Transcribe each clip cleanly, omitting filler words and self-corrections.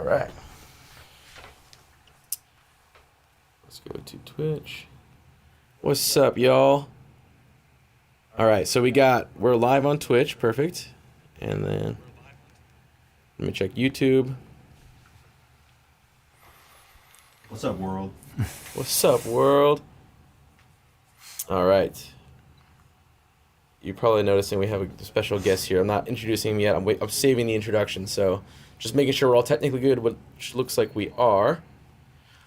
right. Let's go to Twitch. What's up, y'all? All right, so we're live on Twitch, perfect. And then let me check YouTube. What's up, world? What's up, world? All right. You're probably noticing we have a special guest here. I'm not introducing him yet. I'm saving the introduction, so just making sure we're all technically good, which looks like we are.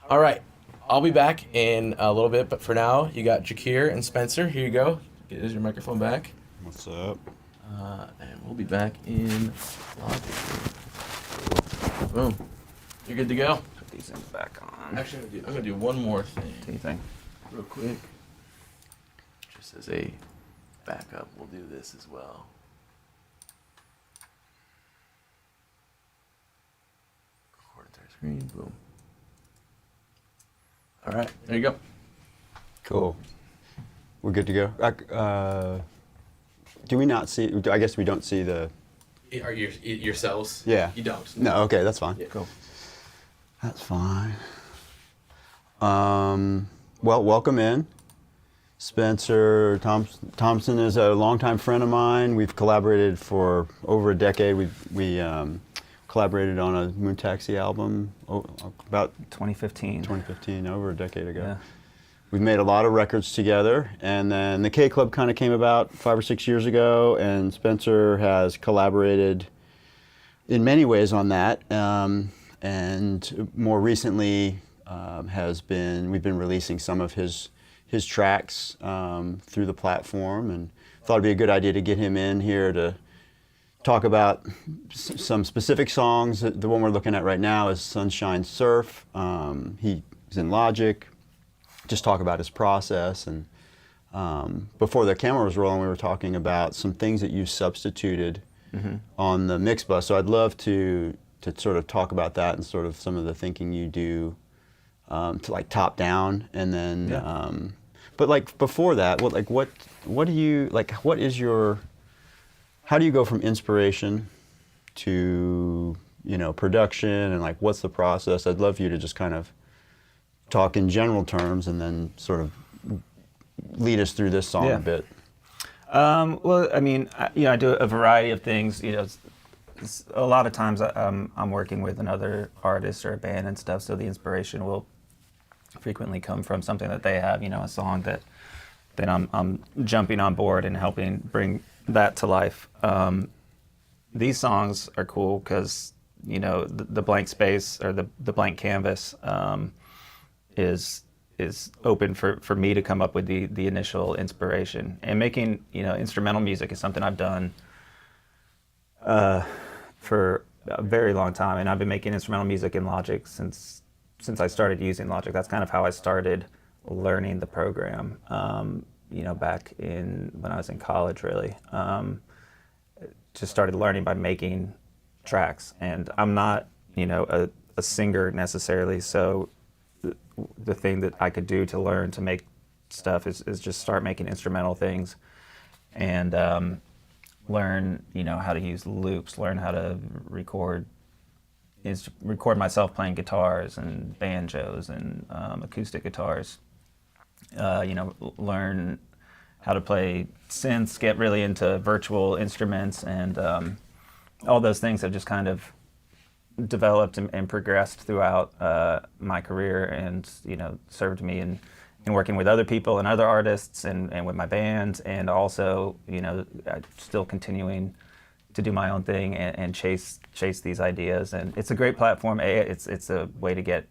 All right. I'll be back in a little bit, but for now, you got Jakir and Spencer. Here you go. Here's your microphone back. What's up? And we'll be back in Logic. Boom. You're good to go. Put these things back on. Actually, I'm gonna do one more thing. What do you think? Real quick. Just as a backup, we'll do this as well. Record entire screen. Boom. All right, there you go. Cool. We're good to go. Do we not see? I guess we don't see the. Are yourselves? Yeah. You don't. No. Okay, that's fine. Yeah. Cool. That's fine. Well, welcome in. Spencer Thomson is a longtime friend of mine. We've collaborated for over a decade. We collaborated on a Moon Taxi album about 2015. over a decade ago. Yeah. We've made a lot of records together, and then the K Club kind of came about 5 or 6 years ago, and Spencer has collaborated in many ways on that, and more recently we've been releasing some of his tracks through the platform, and thought it'd be a good idea to get him in here to talk about some specific songs. The one we're looking at right now is Sunshine Surf. He's in Logic. Just talk about his process. And before the camera was rolling, we were talking about some things that you substituted on the mix bus. So I'd love to sort of talk about that and sort of some of the thinking you do to like top down, and then but like before that, what do you like? How do you go from inspiration to production, and like what's the process? I'd love you to just kind of talk in general terms and then sort of lead us through this song a bit. Well, I mean, I do a variety of things. A lot of times I'm working with another artist or a band and stuff, so the inspiration will frequently come from something that they have, a song that I'm jumping on board and helping bring that to life. These songs are cool because the blank space or the blank canvas is open for me to come up with the initial inspiration. And making instrumental music is something I've done for a very long time, and I've been making instrumental music in Logic since I started using Logic. That's kind of how I started learning the program. Back when I was in college, really. Just started learning by making tracks, and I'm not a singer necessarily, so the thing that I could do to learn to make stuff is just start making instrumental things, and learn how to use loops, learn how to record myself playing guitars and banjos and acoustic guitars. Learn how to play synths, get really into virtual instruments, and all those things have just kind of developed and progressed throughout my career, and served me in working with other people and other artists and with my band, and also still continuing to do my own thing and chase these ideas. And it's a great platform. It's a way to get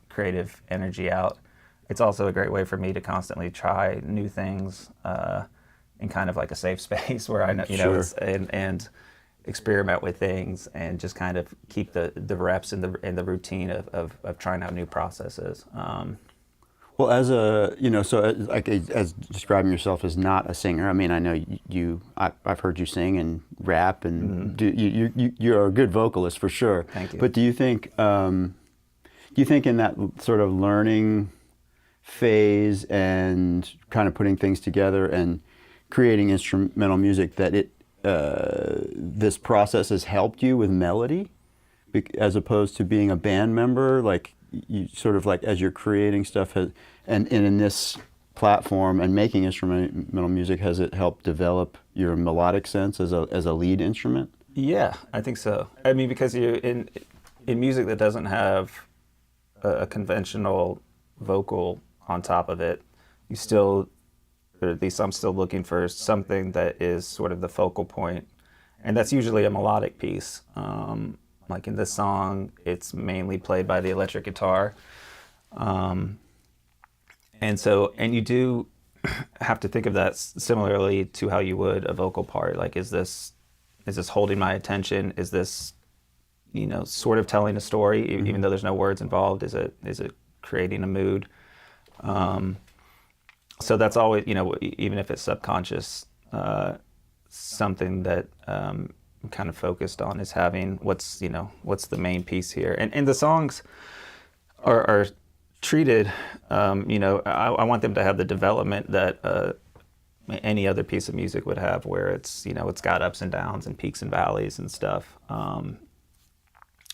creative energy out. It's also a great way for me to constantly try new things in kind of like a safe space where I know Sure. and experiment with things and just kind of keep the reps and the routine of trying out new processes. Well, as as describing yourself as not a singer, I mean, I know I've heard you sing and rap, and you're a good vocalist for sure. Thank you. But do you think in that sort of learning phase and kind of putting things together and creating instrumental music that this process has helped you with melody? as opposed to being a band member? Like you sort of like as you're creating stuff, and in this platform and making instrumental music, has it helped develop your melodic sense as a lead instrument? Yeah, I think so. I mean, because you in music that doesn't have a conventional vocal on top of it, you still, or at least I'm still looking for something that is sort of the focal point, and that's usually a melodic piece. Like in this song, it's mainly played by the electric guitar, and you do have to think of that similarly to how you would a vocal part. Like, is this holding my attention? Is this, sort of telling a story, even though there's no words involved? Is it creating a mood? So that's always, even if it's subconscious, something that I'm kind of focused on is having what's the main piece here. And the songs are treated, I want them to have the development that any other piece of music would have, where it's got ups and downs and peaks and valleys and stuff.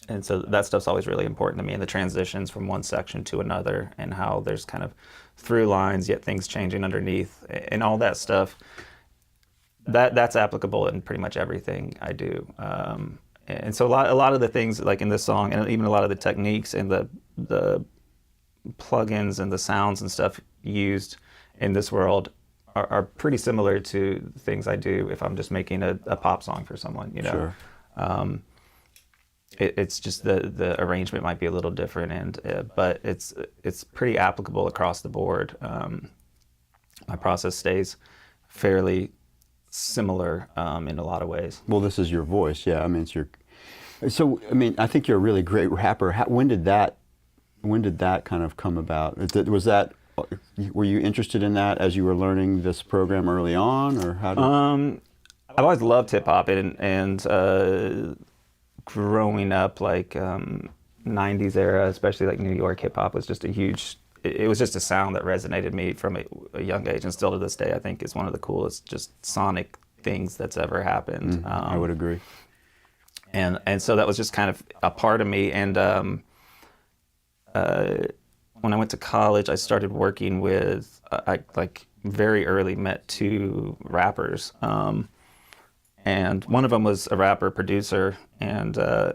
And so that stuff's always really important to me, and the transitions from one section to another, and how there's kind of through lines, yet things changing underneath, and all that stuff. That's applicable in pretty much everything I do. And so a lot of the things, like in this song, and even a lot of the techniques and the plugins and the sounds and stuff used in this world are pretty similar to things I do if I'm just making a pop song for someone. Sure. It's just the arrangement might be a little different, but it's pretty applicable across the board. My process stays fairly similar in a lot of ways. Well, this is your voice, yeah. I mean, it's your. So, I mean, I think you're a really great rapper. When did that kind of come about? Were you interested in that as you were learning this program early on, or how did? I've always loved hip hop, and growing up, like 90s era, especially like New York hip hop was just a huge. It was just a sound that resonated me from a young age, and still to this day, I think is one of the coolest just sonic things that's ever happened. I would agree. And so that was just kind of a part of me. And when I went to college, I started working with, I like very early met two rappers. And one of them was a rapper producer, and I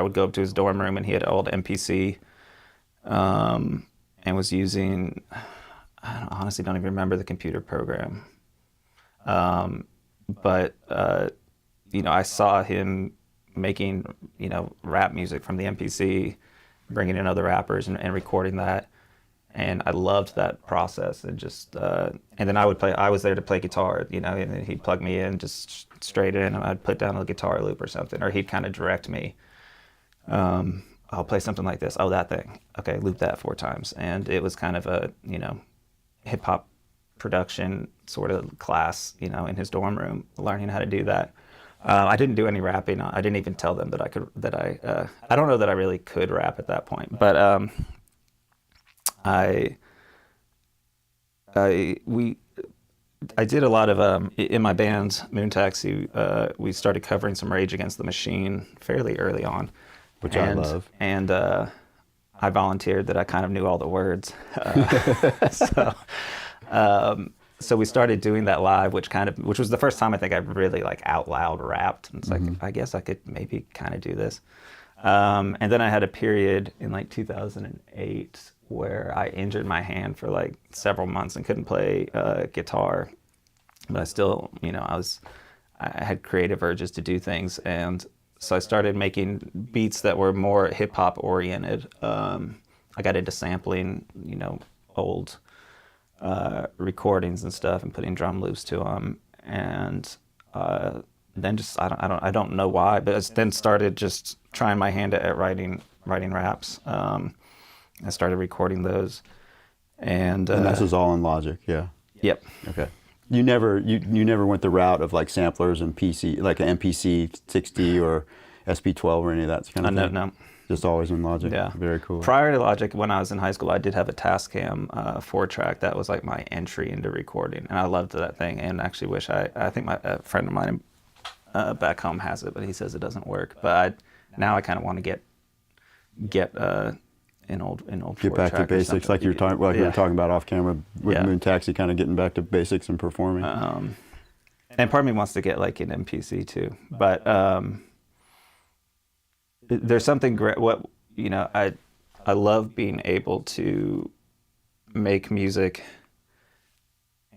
would go up to his dorm room, and he had an old MPC, and was using, I honestly don't even remember the computer program. But I saw him making, rap music from the MPC, bringing in other rappers and recording that. And I loved that process, and just, and then I was there to play guitar, and he'd plug me in just straight in, and I'd put down a guitar loop or something, or he'd kind of direct me. I'll play something like this. Oh, that thing. Okay, loop that 4 times. And it was kind of a, hip hop production sort of class, in his dorm room, learning how to do that. I didn't do any rapping. I didn't even tell them that I don't know that I really could rap at that point, but I did a lot of, in my band, Moon Taxi, we started covering some Rage Against the Machine fairly early on. Which I love. And I volunteered that I kind of knew all the words. So we started doing that live, which was the first time I think I really like out loud rapped. And it's like, I guess I could maybe kind of do this. And then I had a period in like 2008 where I injured my hand for like several months and couldn't play guitar. But I still, I had creative urges to do things. And so I started making beats that were more hip hop oriented. I got into sampling, old recordings and stuff, and putting drum loops to them. And then just I don't know why, but I then started just trying my hand at writing raps. I started recording those, and this was all in Logic, yeah. Yep. Okay. You never went the route of like samplers and PC, like an MPC 60 or SP12 or any of that kind of thing? No. Just always in Logic? Yeah. Very cool. Prior to Logic, when I was in high school, I did have a Tascam 4-track. That was like my entry into recording, and I loved that thing, and actually wish I think a friend of mine back home has it, but he says it doesn't work. But now I kind of want to get an old Get Ford back to track or basics, something. like you were talking, we were talking about off camera with Yeah. Moon Taxi, kind of getting back to basics and performing. And part of me wants to get like an MPC too, but there's something great. What I love being able to make music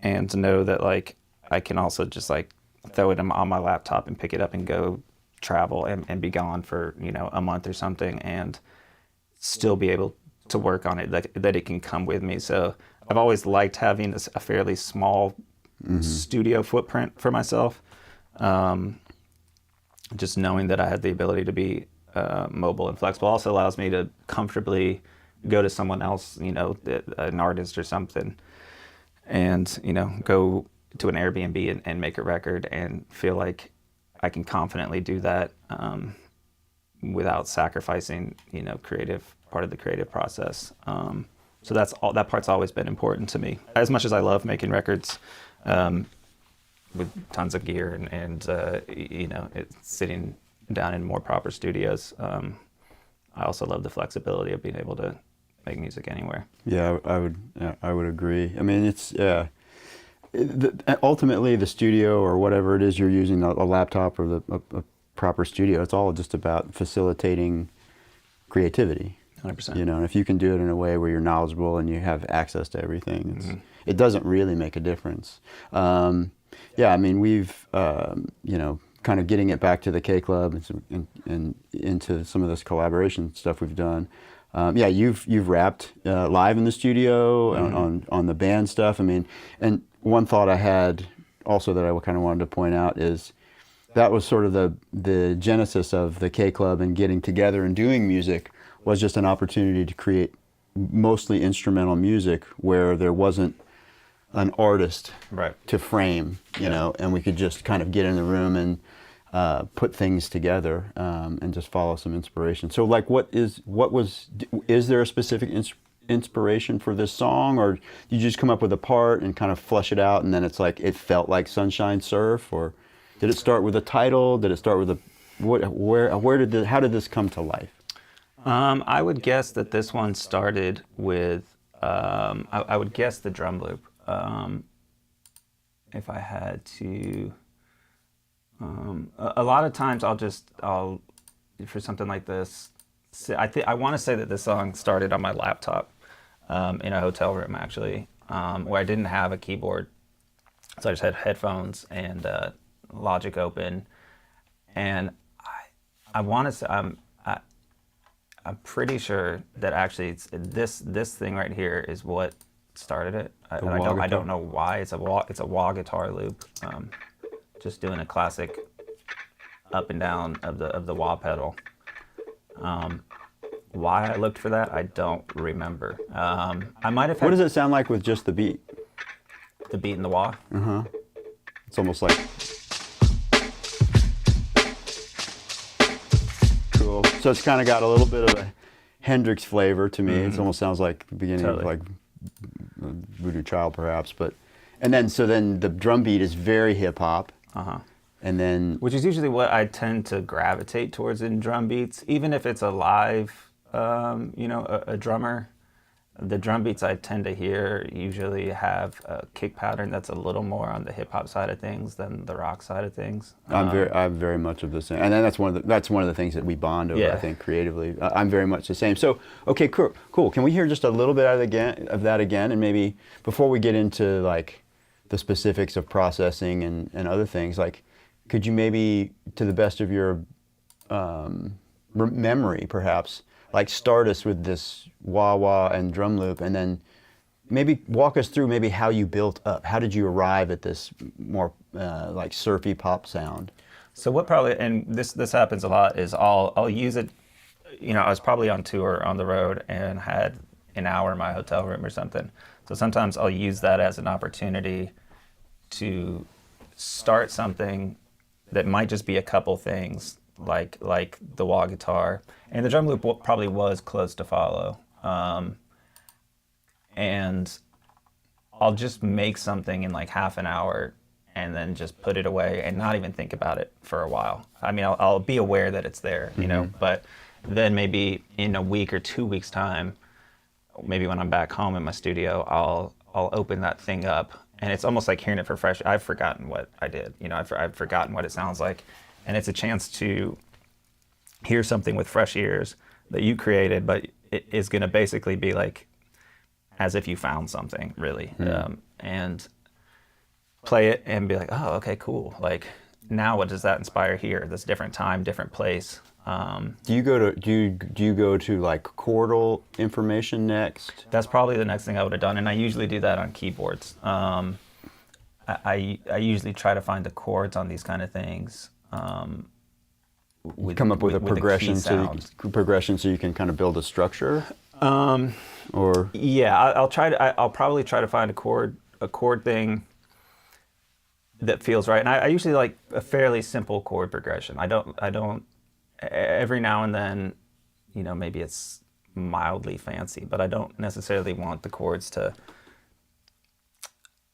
and to know that like I can also just like throw it on my laptop and pick it up and go travel and be gone for a month or something and still be able to work on it, that it can come with me. So I've always liked having a fairly small studio footprint for myself. Just knowing that I had the ability to be mobile and flexible also allows me to comfortably go to someone else, an artist or something, and go to an Airbnb and make a record and feel like I can confidently do that without sacrificing part of the creative process. So that part's always been important to me. As much as I love making records with tons of gear and sitting down in more proper studios, I also love the flexibility of being able to make music anywhere. Yeah, I would agree. I mean, it's ultimately the studio or whatever it is you're using, a laptop or a proper studio, it's all just about facilitating creativity. 100%. And if you can do it in a way where you're knowledgeable and you have access to everything, it doesn't really make a difference. Yeah, I mean, we've kind of getting it back to the K Club and into some of this collaboration stuff we've done. Yeah, you've rapped live in the studio on the band stuff. I mean, and one thought I had also that I kind of wanted to point out is that was sort of the genesis of the K Club and getting together and doing music was just an opportunity to create mostly instrumental music where there wasn't an artist to frame, and we could just kind of get in the room and put things together and just follow some inspiration. So like is there a specific inspiration for this song, or you just come up with a part and kind of flesh it out and then it's like it felt like Sunshine Surf, or did it start with a title? Did it start with how did this come to life? I would guess that this one started with I would guess the drum loop. If I had to, a lot of times I'll for something like this, I want to say that this song started on my laptop in a hotel room actually, where I didn't have a keyboard, so I just had headphones and Logic open, and I want to say I'm pretty sure that actually this thing right here is what started it. I don't know why. It's a wah guitar loop, just doing a classic up and down of the wah pedal. Why I looked for that, I don't remember. I might have had What does it sound like with just the beat? the beat in the wah. It's almost like cool. So it's kind of got a little bit of a Hendrix flavor to me. It almost sounds like the beginning of like Voodoo Child, perhaps. And then the drum beat is very hip hop. And then Which is usually what I tend to gravitate towards in drum beats, even if it's a live, a drummer. The drum beats I tend to hear usually have a kick pattern that's a little more on the hip hop side of things than the rock side of things. I'm very much of the same, and then that's one of the things that we bond over. I think creatively, I'm very much the same. So okay, cool. Can we hear just a little bit of that again, and maybe before we get into like the specifics of processing and other things, like could you maybe, to the best of your memory, perhaps, like start us with this wah wah and drum loop, and then maybe walk us through maybe how you built up. How did you arrive at this more like surfy pop sound? So what probably, and this happens a lot, is I'll use it. I was probably on tour on the road and had an hour in my hotel room or something. So sometimes I'll use that as an opportunity to start something that might just be a couple things, like the wah guitar, and the drum loop probably was close to follow. And I'll just make something in like half an hour and then just put it away and not even think about it for a while. I mean, I'll be aware that it's there, you know, but then maybe in a week or 2 weeks time, maybe when I'm back home in my studio, I'll open that thing up, and it's almost like hearing it for fresh. I've forgotten what I did, you know, I've forgotten what it sounds like, and it's a chance to hear something with fresh ears that you created, but it is going to basically be like as if you found something, really, and play it and be like, oh, okay, cool. Like, now what does that inspire here? This different time, different place. Do you go to like chordal information next? That's probably the next thing I would have done, and I usually do that on keyboards. I usually try to find the chords on these kind of things. Come up with a progression, so you can kind of build a structure. Or yeah, I'll probably try to find a chord thing that feels right. And I usually like a fairly simple chord progression. I don't. Every now and then, you know, maybe it's mildly fancy, but I don't necessarily want the chords to.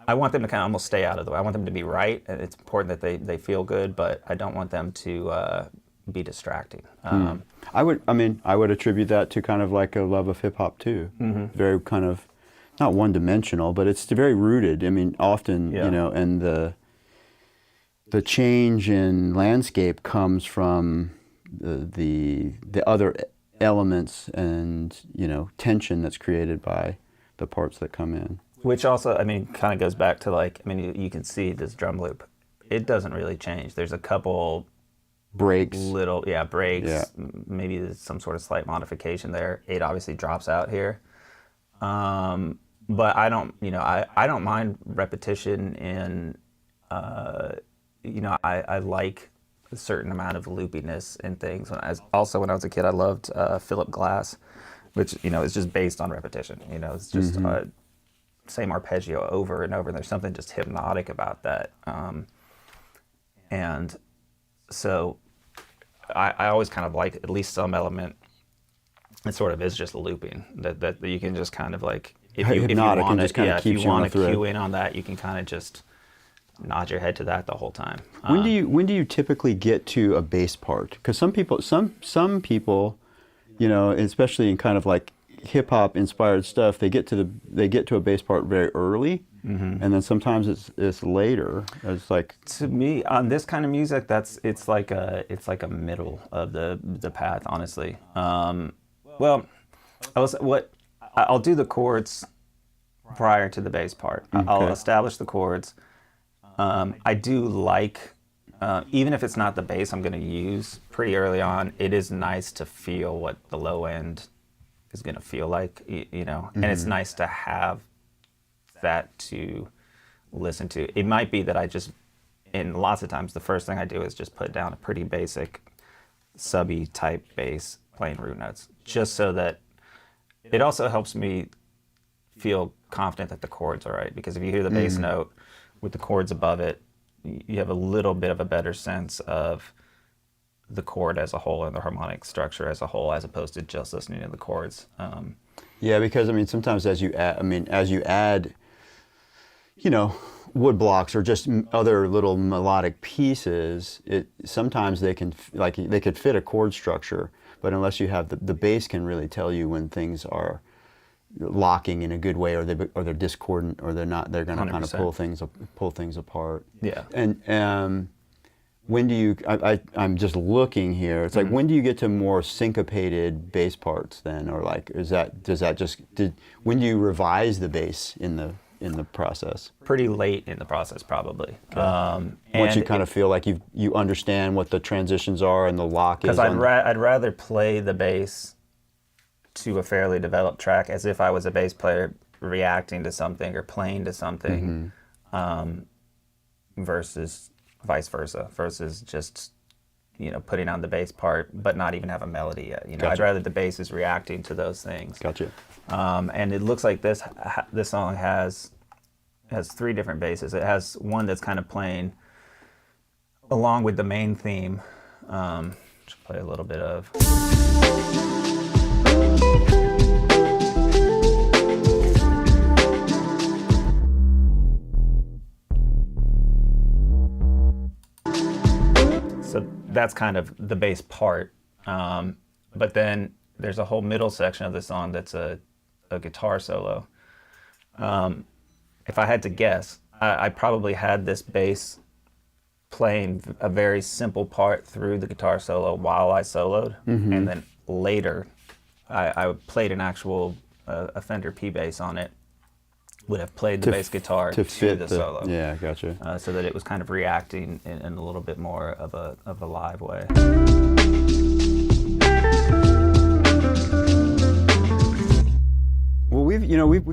I want them to kind of almost stay out of the way. I want them to be right, and it's important that they feel good, but I don't want them to be distracting. I would attribute that to kind of like a love of hip hop too. Very kind of not one dimensional, but it's very rooted. I mean, often you know, and the change in landscape comes from the other elements and, you know, tension that's created by the parts that come in. Which also, I mean, kind of goes back to like, I mean, you can see this drum loop. It doesn't really change. There's a couple breaks. Breaks. Maybe there's some sort of slight modification there. 8 obviously drops out here. But I don't, you know, I don't mind repetition in, you know, I like a certain amount of loopiness in things. When I was a kid, I loved Philip Glass, which, you know, is just based on repetition. You know, it's just same arpeggio over and over, and there's something just hypnotic about that. And so I always kind of like at least some element. It sort of is just looping that you can just kind of like if you want to cue in on that, you can kind of just nod your head to that the whole time. When do you typically get to a bass part? Because some people, you know, especially in kind of like hip hop inspired stuff, they get to a bass part very early, and then sometimes it's later. It's like, to me on this kind of music, it's like a middle of the path, honestly. Well, I'll do the chords prior to the bass part. Okay. I'll establish the chords. I do like, even if it's not the bass I'm going to use pretty early on, it is nice to feel what the low end is going to feel like, you know, and it's nice to have that to listen to. It might be that and lots of times the first thing I do is just put down a pretty basic subby type bass playing root notes, just so that it also helps me feel confident that the chords are right. Because if you hear the bass note with the chords above it, you have a little bit of a better sense of the chord as a whole and the harmonic structure as a whole, as opposed to just listening to the chords. Yeah, because I mean, sometimes as you add, you know, wood blocks or just other little melodic pieces, sometimes they could fit a chord structure, but unless you have the bass can really tell you when things are locking in a good way, or they're discordant, or they're not. They're going to kind of pull things apart. Yeah. And when do you? I'm just looking here. It's like, when do you get to more syncopated bass parts then, or like when do you revise the bass in the process? Pretty late in the process, probably. Okay. Once you kind of feel like you understand what the transitions are and the lock is. Because I'd rather play the bass to a fairly developed track as if I was a bass player reacting to something or playing to something, versus vice versa, versus just, you know, putting on the bass part but not even have a melody yet. You know, gotcha. I'd rather the bass is reacting to those things. Gotcha. And it looks like this song has 3 different basses. It has one that's kind of playing along with the main theme. Just play a little bit of. that's kind of the bass part. But then there's a whole middle section of the song that's a guitar solo. If I had to guess, I probably had this bass playing a very simple part through the guitar solo while I soloed, and then later I played an actual a Fender P bass on it. Would have played the bass guitar to fit the solo. Yeah, gotcha. So that it was kind of reacting in a little bit more of a live way. Well, we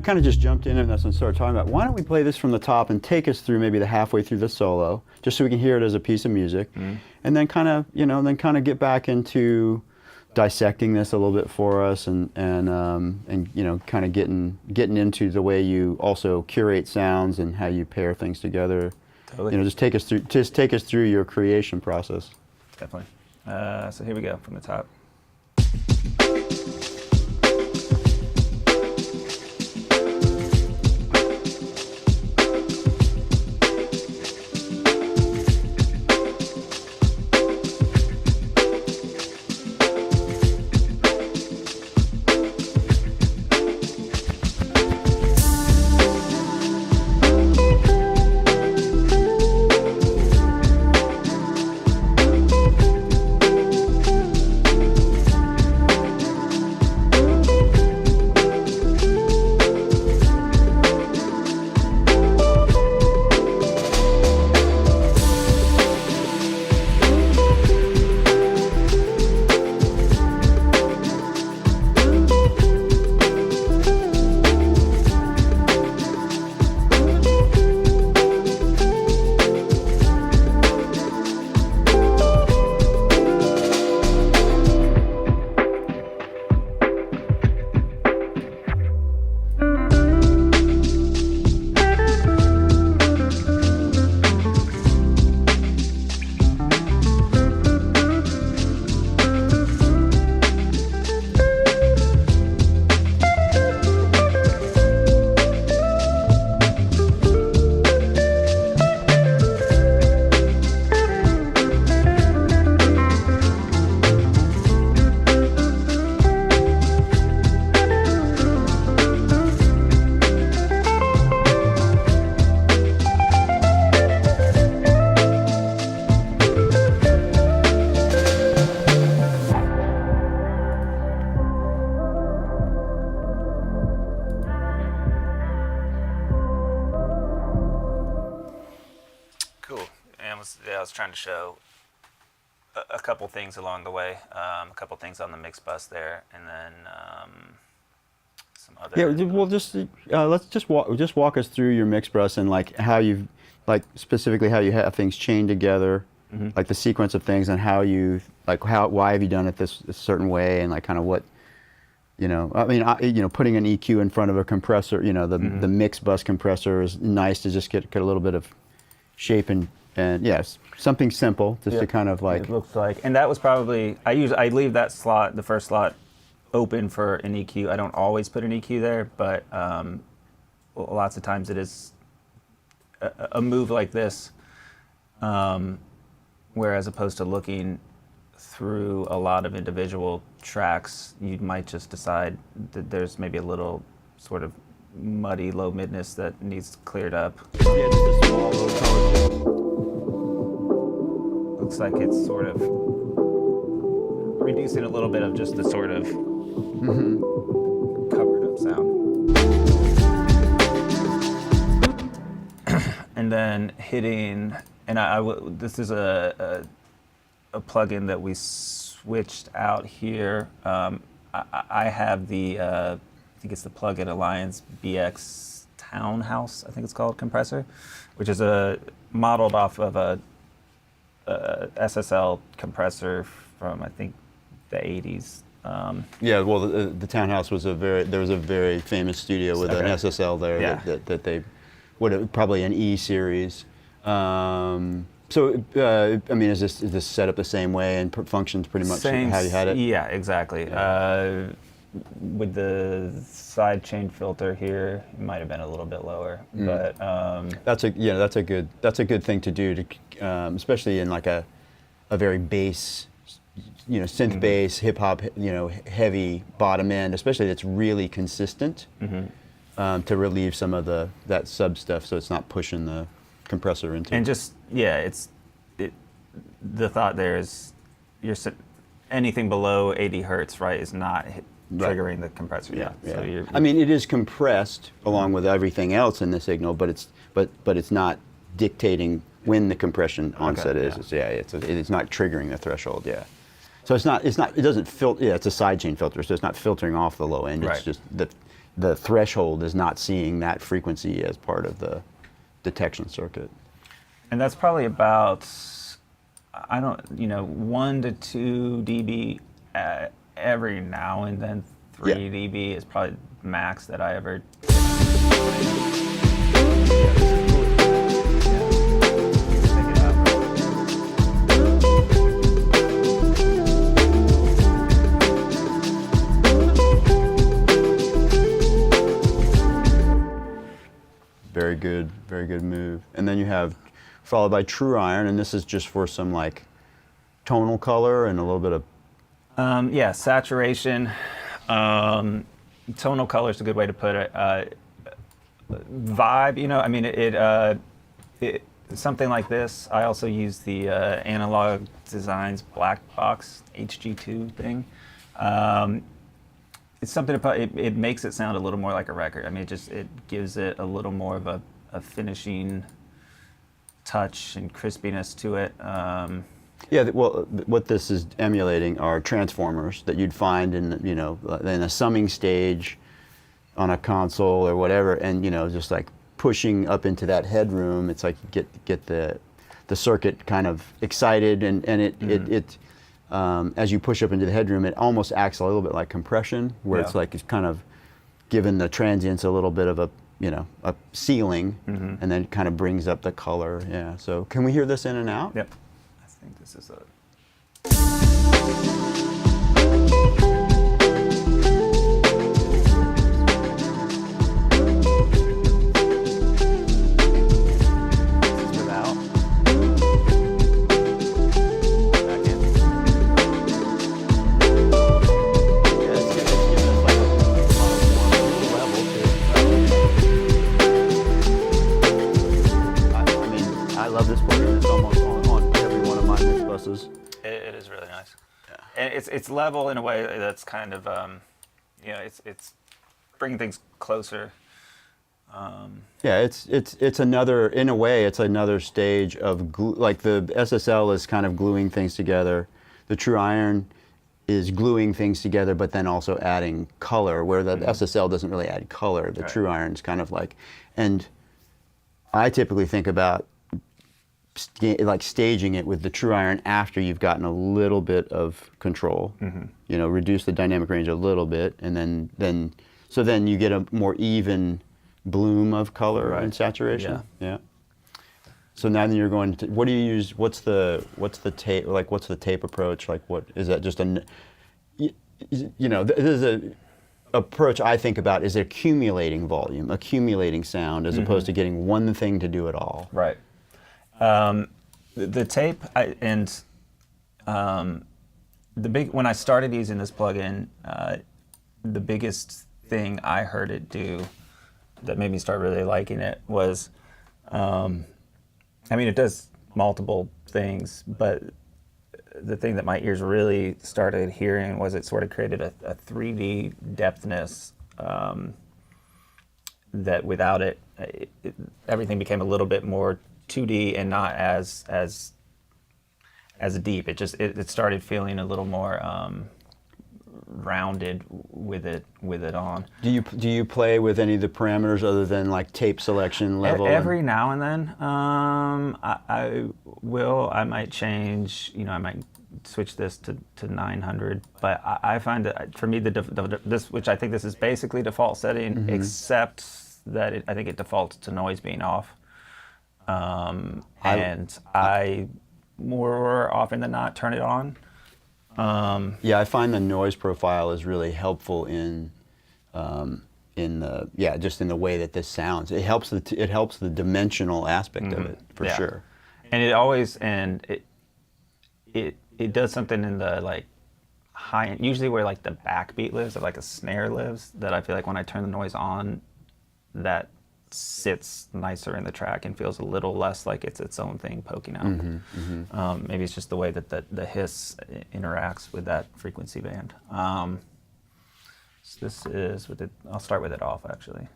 kind of just jumped in and started talking about, why don't we play this from the top and take us through maybe the halfway through the solo, just so we can hear it as a piece of music, and then kind of get back into dissecting this a little bit for us, and kind of getting into the way you also curate sounds and how you pair things together. Totally. Just take us through your creation process. Definitely. So here we go from the top. I was trying to show a couple things along the way, a couple things on the mix bus there, and then some other. Yeah, well, let's walk us through your mix bus and how you specifically how you have things chained together, like the sequence of things, and how you why have you done it this certain way, and kind of what. Putting an EQ in front of a compressor, the mix bus compressor is nice to just get a little bit of shape and yes, something simple just to kind of It looks like, and that was probably I leave that slot, the first slot, open for an EQ. I don't always put an EQ there, but lots of times it is a move like this, where as opposed to looking through a lot of individual tracks, you might just decide that there's maybe a little sort of muddy low midness that needs cleared up. Yeah, just a small little color. Looks like it's sort of reducing a little bit of just the sort of covered up sound. And then hitting, and this is a plugin that we switched out here. I have the, I think it's the Plugin Alliance BX Townhouse, I think it's called, compressor, which is modeled off of a SSL compressor from, I think, the 80s. Yeah, well, the Townhouse was there was a very famous studio with an SSL there that they would have probably an E series. So, is this set up the same way and functions pretty much how you had it? Yeah, exactly. Yeah. With the side chain filter here, it might have been a little bit lower, but that's a good thing to do, especially in like a a very bass, synth bass, hip hop, heavy bottom end, especially that's really consistent, to relieve some of that sub stuff, so it's not pushing the compressor into. And just the thought there is, anything below 80 hertz, right, is not triggering the compressor. Yeah. So I mean, it is compressed along with everything else in the signal, but it's not dictating when the compression onset is. It's not triggering the threshold. Yeah. So it doesn't filter. Yeah, it's a sidechain filter, so it's not filtering off the low end. It's just the threshold is not seeing that frequency as part of the detection circuit. And that's probably about 1 to 2 dB every now and then. 3 dB is probably max that I ever. Very good move. And then you have followed by true iron, and this is just for some like tonal color and a little bit of saturation. Tonal color is a good way to put it. Vibe, something like this. I also use the Analog Designs Black Box HG2 thing. It's something about it makes it sound a little more like a record. I mean, it gives it a little more of a finishing touch and crispiness to it. What this is emulating are transformers that you'd find in a summing stage on a console or whatever, and just like pushing up into that headroom. It's like get the circuit kind of excited, and it as you push up into the headroom, it almost acts a little bit like compression, where it's kind of giving the transients a little bit of a ceiling, and then kind of brings up the color. Yeah. So can we hear this in and out? Yep. I think this is a. It is really nice. Yeah. And it's level in a way that's kind of, it's bringing things closer. It's another, in a way, it's another stage of like the SSL is kind of gluing things together. The True Iron is gluing things together, but then also adding color, where the SSL doesn't really add color. The True Iron's kind of like, and I typically think about like staging it with the True Iron after you've gotten a little bit of control, reduce the dynamic range a little bit, and then you get a more even bloom of color and saturation. Yeah. So now then you're going to, what do you use? What's the tape? Like, what's the tape approach? Like, what is that? Just this is a approach I think about is accumulating volume, accumulating sound, as opposed to getting one thing to do it all. Right. The tape when I started using this plugin, the biggest thing I heard it do that made me start really liking it was, it does multiple things, but the thing that my ears really started hearing was it sort of created a 3D depthness that without it, everything became a little bit more 2D and not as deep. It started feeling a little more rounded with it on. Do you play with any of the parameters other than like tape selection level? Every now and then, I might change. I might switch this to 900. But I find that for me this, which I think this is basically default setting, except that I think it defaults to noise being off. I more often than not turn it on. I find the noise profile is really helpful in the way that this sounds. It helps the dimensional aspect of it for sure. And it it does something in the like high, usually where like the backbeat lives, or like a snare lives, that I feel like when I turn the noise on, that sits nicer in the track and feels a little less like it's its own thing poking out. Maybe it's just the way that the hiss interacts with that frequency band. So this is with it. I'll start with it off actually.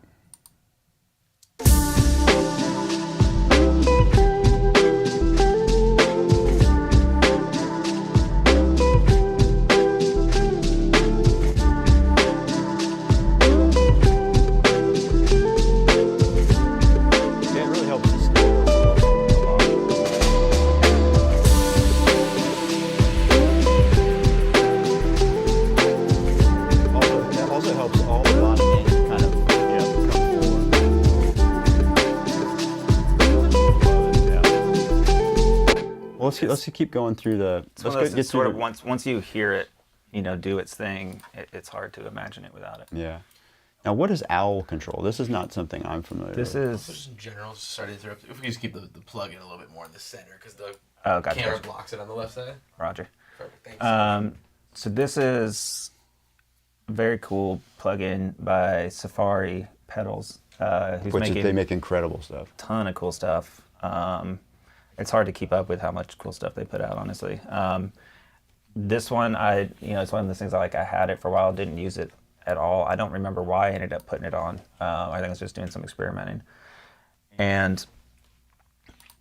Let's keep going through the. Let's sort of once you hear it, do its thing. It's hard to imagine it without it. Yeah. Now, what is owl control? This is not something I'm familiar with. This is just in general. Sorry to interrupt. If we just keep the plug in a little bit more in the center, because the camera blocks it on the left side. Roger. Perfect. Thanks. So this is a very cool plugin by Safari Pedals. They make incredible stuff. Ton of cool stuff. It's hard to keep up with how much cool stuff they put out, honestly. This one, it's one of those things I had it for a while, didn't use it at all. I don't remember why I ended up putting it on. I think I was just doing some experimenting. And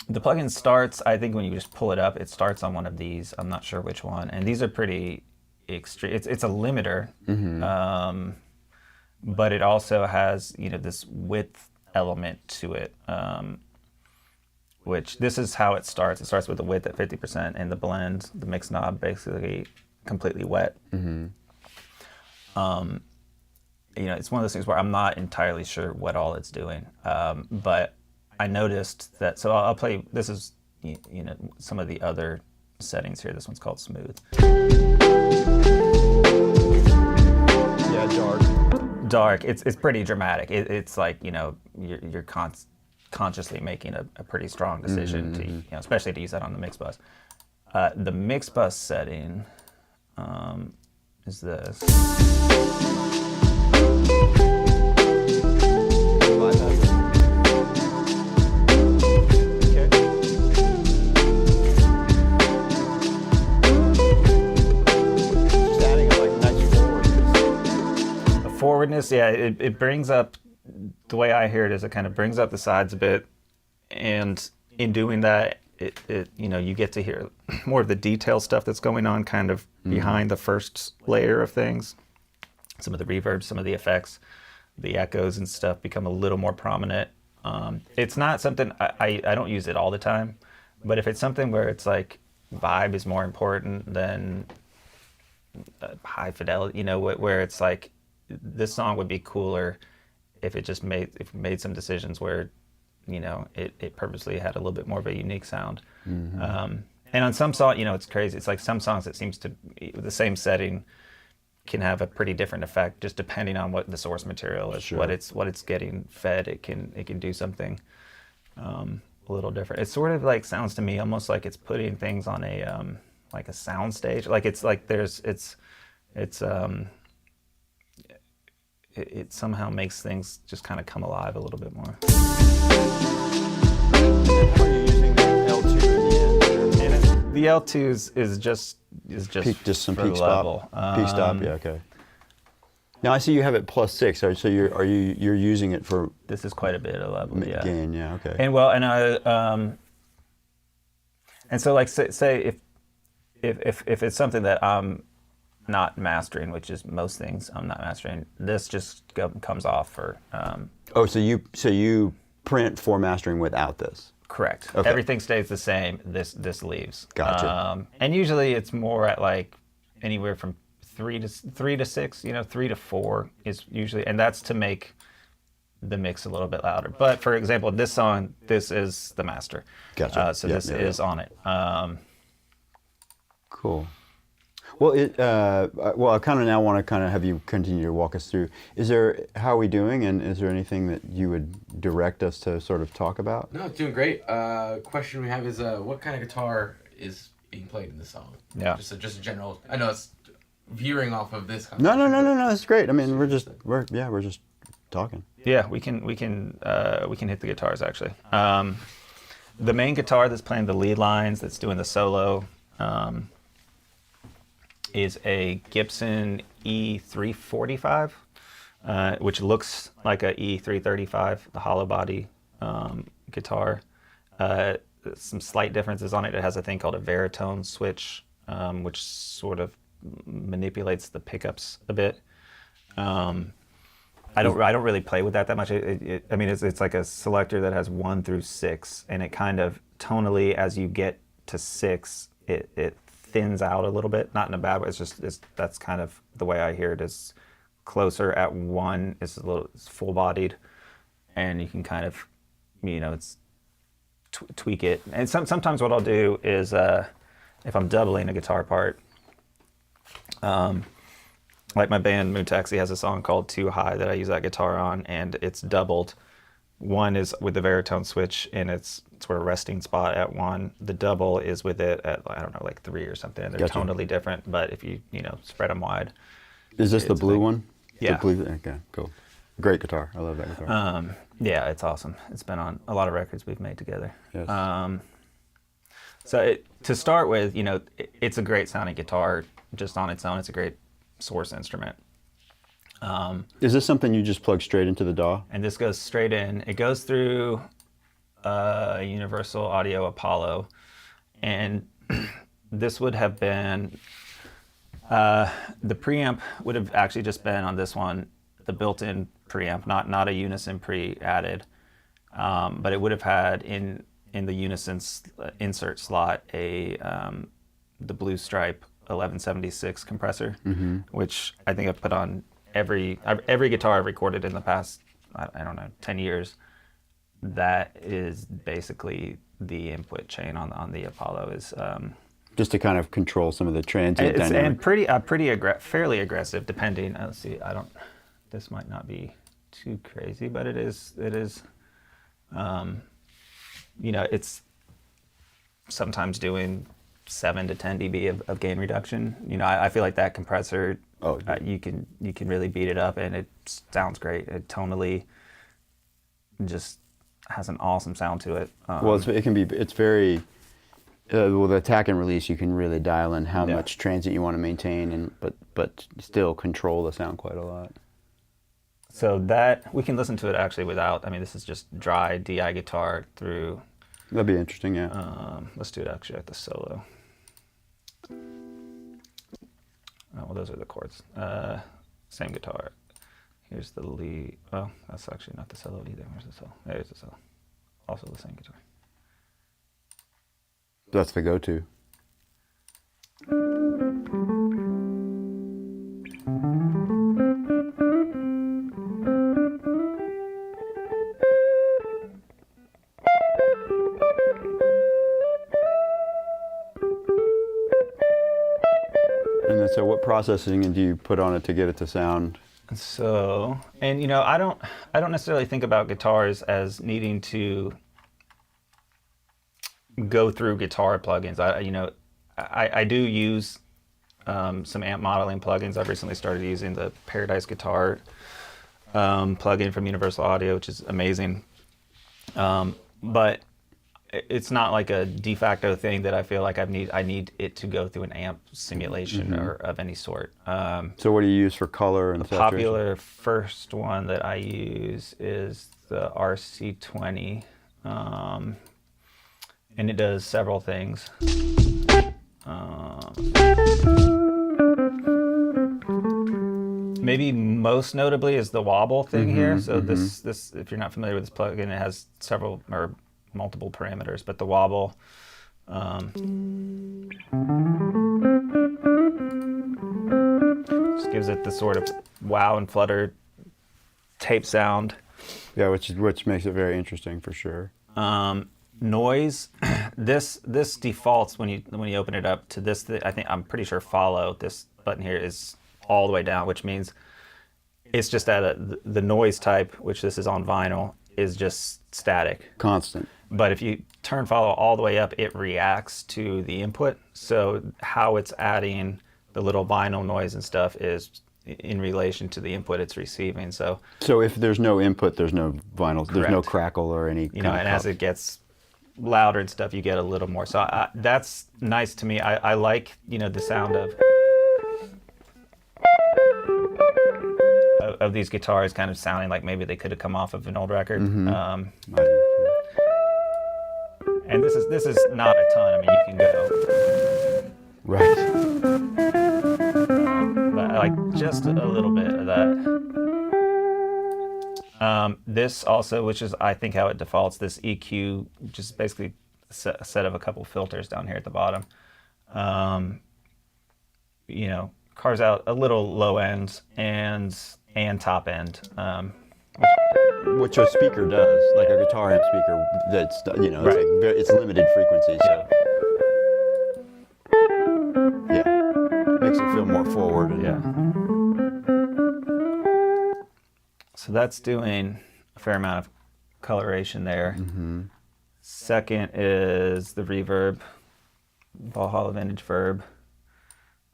the plugin starts, I think when you just pull it up, it starts on one of these. I'm not sure which one. And these are pretty extreme. It's a limiter, but it also has, this width element to it. Which this is how it starts. It starts with the width at 50% and the blend, the mix knob basically completely wet. It's one of those things where I'm not entirely sure what all it's doing. But I noticed that, so I'll play, this is, some of the other settings here. This one's called smooth. Yeah, Dark. It's pretty dramatic. It's like, you're consciously making a pretty strong decision to, especially to use that on the mix bus. The mix bus setting is this. Forwardness, yeah, it brings up, the way I hear it is it kind of brings up the sides a bit, and in doing that, you get to hear more of the detail stuff that's going on kind of behind the first layer of things. Some of the reverb, some of the effects, the echoes and stuff become a little more prominent. It's not something, I don't use it all the time, but if it's something where it's like vibe is more important than high fidelity, where it's like, this song would be cooler if it made some decisions where, it purposely had a little bit more of a unique sound. And on some songs, it's crazy. It's like some songs, it seems to, the same setting can have a pretty different effect just depending on what the source material is, what it's getting fed. It can do something a little different. It sort of like sounds to me almost like it's putting things on a like a sound stage. Like it's like it somehow makes things just kind of come alive a little bit more. How are you using the L2 in the end? The L2 is just just some for peak the stop. level. Peak stop, yeah, okay. Now I see you have it +6. So you're using it for This is quite a bit of level, yeah. gain, yeah, okay. And so like say if it's something that I'm not mastering, which is most things I'm not mastering, this just comes off for. So you print for mastering without this? Correct. Okay. Everything stays the same. This leaves. Gotcha. And usually it's more at like anywhere from 3 to 6. 3 to 4 is usually, and that's to make the mix a little bit louder. But for example, this song, this is the master. Gotcha. So this is on it. Cool. Well, I kind of now want to have you continue to walk us through. How are we doing, and is there anything that you would direct us to sort of talk about? No, doing great. Question we have is, what kind of guitar is being played in the song. Yeah. Just a general. I know it's veering off of this. No. That's great. I mean, we're just talking. Yeah, we can hit the guitars actually. The main guitar that's playing the lead lines, that's doing the solo, is a Gibson E345, which looks like a E335, the hollow body guitar. Some slight differences on it. It has a thing called a baritone switch, which sort of manipulates the pickups a bit. I don't really play with that much. I mean, it's like a selector that has 1 through 6, and it kind of tonally, as you get to 6, it thins out a little bit. Not in a bad way. That's kind of the way I hear it. Is closer at 1. It's full bodied, and you can kind of, it's tweak it. And sometimes what I'll do is if I'm doubling a guitar part. Like my band Moon Taxi has a song called Too High that I use that guitar on, and it's doubled. 1 is with the baritone switch in its sort of resting spot at 1. The double is with it at, I don't know, like 3 or something. And they're Gotcha. tonally different, but if you spread them wide. Is this the blue one? Yeah. The blue, okay, cool. Great guitar. I love that guitar. Yeah, it's awesome. It's been on a lot of records we've made together. Yes. So to start with, it's a great sounding guitar just on its own. It's a great source instrument. Is this something you just plug straight into the DAW? And this goes straight in. It goes through Universal Audio Apollo, and this would have been the preamp would have actually just been on this one, the built-in preamp, not a unison pre added, but it would have had in the unison insert slot the Blue Stripe 1176 compressor, which I think I've put on every guitar I've recorded in the past, I don't know, 10 years. That is basically the input chain on the Apollo is Just to kind of control some of the transient dynamic. and fairly aggressive, depending. Let's see, this might not be too crazy, but it is. It's sometimes doing 7 to 10 dB of gain reduction. I feel like that compressor, you can really beat it up, and it sounds great. It tonally just has an awesome sound to it. It's very, with attack and release, you can really dial in how much transient you want to maintain, but still control the sound quite a lot. So that, we can listen to it actually without, this is just dry DI guitar through. That'd be interesting, yeah. Let's do it actually at the solo. Oh, well, those are the chords. Same guitar. Here's the lead. Oh, that's actually not the solo either. Where's the solo? There's the solo. Also the same guitar. That's the go-to. And so what processing do you put on it to get it to sound? So, and I don't necessarily think about guitars as needing to go through guitar plugins. I do use some amp modeling plugins. I've recently started using the Paradise Guitar plugin from Universal Audio, which is amazing. But it's not like a de facto thing that I feel like I need it to go through an amp simulation or of any sort. So what do you use for color and the saturation? popular first one that I use is the RC20, and it does several things. Maybe most notably is the wobble thing here. So this, if you're not familiar with this plugin, it has several or multiple parameters, but the wobble just gives it the sort of wow and flutter tape sound. Yeah, which makes it very interesting for sure. Noise, this defaults when you open it up to this. I'm pretty sure follow this button here is all the way down, which means it's just at the noise type, which this is on vinyl, is just static. Constant. But if you turn follow all the way up, it reacts to the input. So how it's adding the little vinyl noise and stuff is in relation to the input it's receiving. So if there's no input, there's no vinyl, there's no Correct. crackle or any you know, and as it gets louder and stuff, you get a little more. So that's nice to me. I like, you know, the sound of these guitars kind of sounding like maybe they could have come off of an old record. And this is not a ton. I mean, you can go, Right. but I like just a little bit of that. This also, which is I think how it defaults, this EQ, which is basically a set of a couple filters down here at the bottom. You know, carves out a little low end and top end. Which a speaker does, like a guitar amp speaker. That's, you know, Right. it's limited frequency, so yeah, makes it feel more forward. And, Yeah. So that's doing a fair amount of coloration there. Second is the reverb, Valhalla Vintage Verb,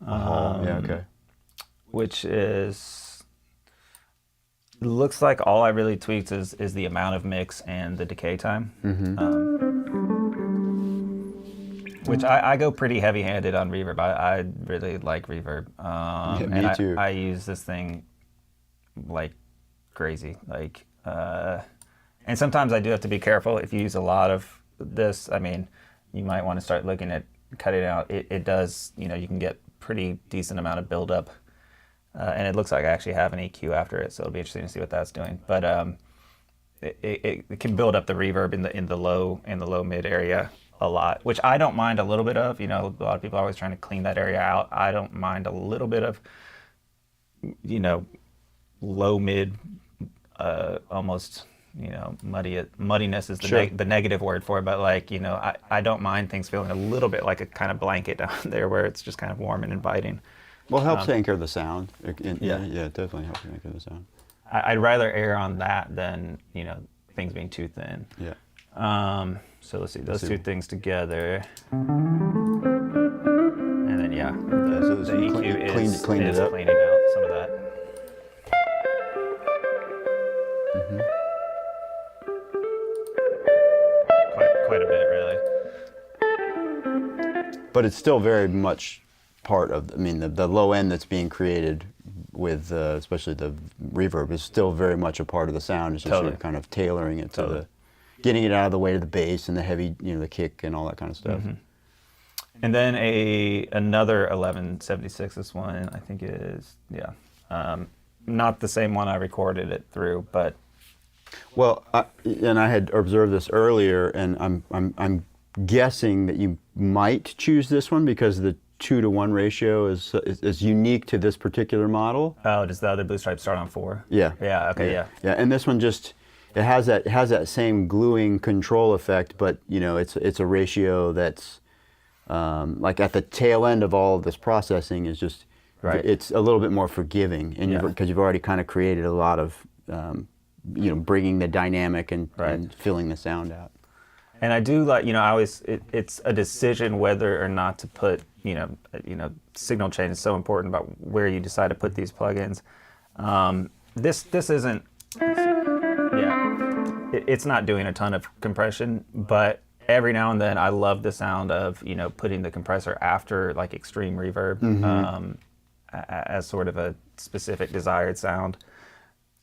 yeah, okay. which is, looks like all I really tweaked is the amount of mix and the decay time. Which I go pretty heavy-handed on reverb. I really like reverb. Me and too. I use this thing like crazy. Like, and sometimes I do have to be careful. If you use a lot of this, I mean, you might want to start looking at cutting it out. It does, you know, you can get pretty decent amount of buildup. And it looks like I actually have an EQ after it, so it'll be interesting to see what that's doing. But it can build up the reverb in the low mid area a lot, which I don't mind a little bit of. You know, a lot of people are always trying to clean that area out. I don't mind a little bit of, you know, low mid, almost, you know, muddiness is the negative word for it. But like, you know, I don't mind things feeling a little bit like a kind of blanket down there where it's just kind of warm and inviting. Well, it helps anchor the sound. Yeah. Yeah, it definitely helps anchor the sound. I'd rather err on that than, you know, things being too thin. Yeah. So let's see those two things together, and then yeah, the so you EQ is cleaned it up. cleaning out some of that. Quite a bit, really. But it's still very much part of, I mean, the low end that's being created with, especially the reverb, is still very much a part of the sound. It's just Totally. you're kind of tailoring it to Totally. getting it out of the way to the bass and the heavy, you know, the kick and all that kind of stuff. And then another 1176. This one I think is not the same one I recorded it through, but Well, and I had observed this earlier, and I'm guessing that you might choose this one because the 2-to-1 ratio is unique to this particular model. oh, does the other Blue Stripe start on 4? Yeah. Yeah. Okay. Yeah. Yeah, and this one just it has that same gluing control effect, but you know it's a ratio that's like at the tail end of all of this processing is just Right. it's a little bit more forgiving, and Yeah. because you've already kind of created a lot of you know, bringing the dynamic and filling the sound out. And I do like, you know, I always it's a decision whether or not to put, you know, signal chain is so important about where you decide to put these plugins. This isn't, it's not doing a ton of compression, but every now and then I love the sound of, you know, putting the compressor after like extreme reverb as sort of a specific desired sound,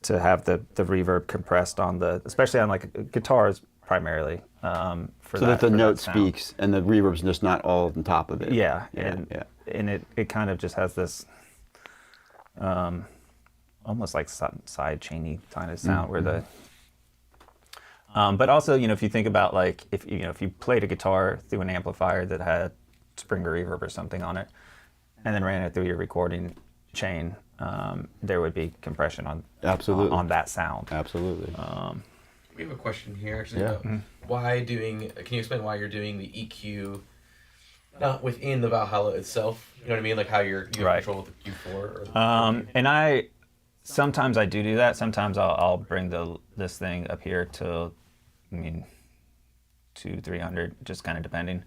to have the reverb compressed on especially on like guitars primarily, for So that the for note sound. speaks and the reverb's just not all on top of it. Yeah, Yeah. and it kind of just has this almost like side chainy kind of sound where the but also, you know, if you think about like if you played a guitar through an amplifier that had Springer reverb or something on it, and then ran it through your recording chain, there would be compression on on that sound. Absolutely. We have a question here actually. Yeah. About can you explain why you're doing the EQ not within the Valhalla itself? You know what I mean? Like how you have Right. control of the Q4 or And sometimes I do that. Sometimes I'll bring this thing up here to, I mean, 200-300, just kind of depending.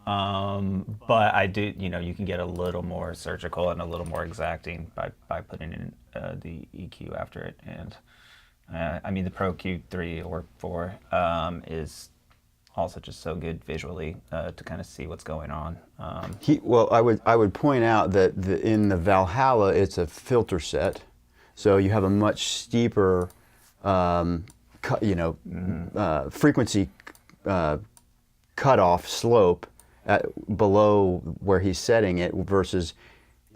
But I do, you can get a little more surgical and a little more exacting by putting in the EQ after it. And I mean, the Pro Q3 or 4 is also just so good visually to kind of see what's going on. Well, I would point out that in the Valhalla, it's a filter set, so you have a much steeper, frequency cutoff slope below where he's setting it versus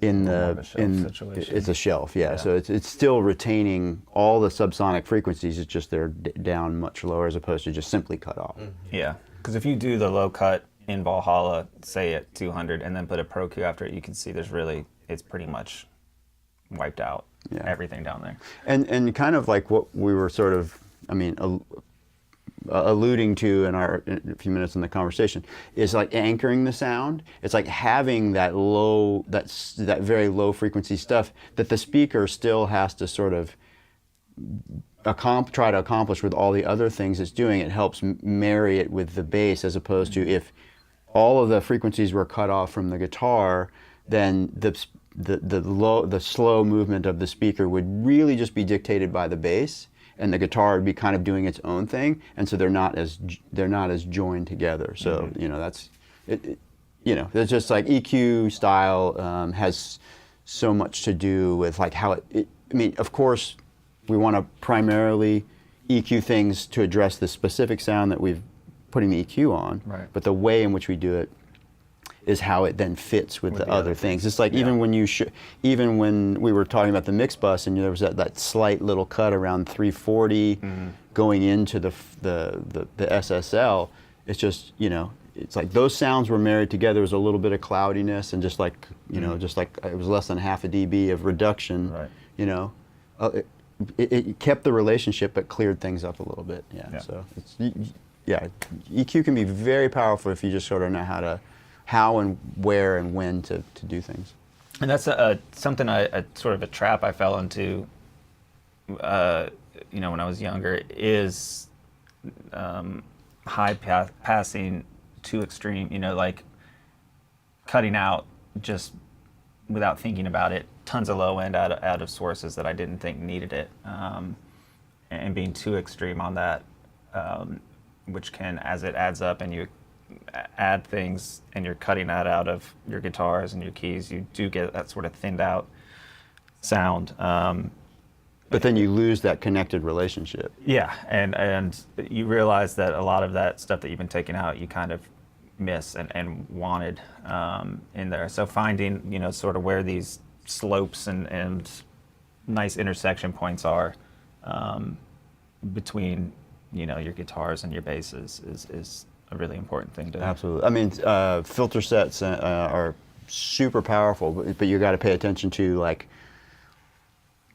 in situation. It's a shelf, yeah. So it's still retaining all the subsonic frequencies. It's just they're down much lower as opposed to just simply cut off. Yeah, because if you do the low cut in Valhalla, say at 200, and then put a Pro Q after it, you can see it's pretty much wiped out everything down there. And kind of like what we were sort of, alluding to in a few minutes in the conversation is like anchoring the sound. It's like having that very low frequency stuff that the speaker still has to sort of try to accomplish with all the other things it's doing. It helps marry it with the bass, as opposed to if all of the frequencies were cut off from the guitar, then the slow movement of the speaker would really just be dictated by the bass, and the guitar would be kind of doing its own thing, and so they're not as joined together. So that's it. It's just like EQ style has so much to do with like how it. I mean, of course, we want to primarily EQ things to address the specific sound that we've putting the EQ on, right. But the way in which we do it is how it then fits with the other things. It's like even when even when we were talking about the mix bus and there was that slight little cut around 340 going into the SSL, it's just it's like those sounds were married together. There was a little bit of cloudiness and just like just like it was less than half a dB of reduction. Right. It kept the relationship but cleared things up a little bit. Yeah. So it's EQ can be very powerful if you just sort of know how and where and when to do things. And that's something sort of a trap I fell into, when I was younger, is high passing too extreme, like cutting out just without thinking about it, tons of low end out of sources that I didn't think needed it, and being too extreme on that, which can, as it adds up and you add things and you're cutting that out of your guitars and your keys, you do get that sort of thinned out sound. But then you lose that connected relationship. Yeah, and you realize that a lot of that stuff that you've been taking out, you kind of miss and wanted in there. So finding, sort of where these slopes and nice intersection points are between, your guitars and your basses is a really important thing to. Absolutely. I mean, filter sets are super powerful, but you got to pay attention to like,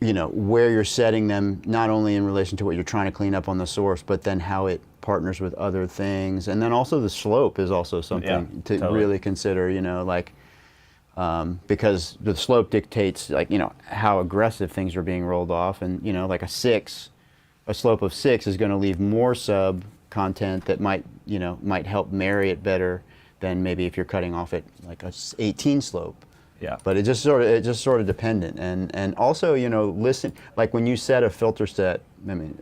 where you're setting them, not only in relation to what you're trying to clean up on the source, but then how it partners with other things. And then also the slope is also something to really consider, because the slope dictates like, how aggressive things are being rolled off. And, like a slope of 6 is going to leave more sub content that might help marry it better than maybe if you're cutting off at like a 18 slope. Yeah. But it just sort of dependent, and also listen, like when you set a filter set. I mean,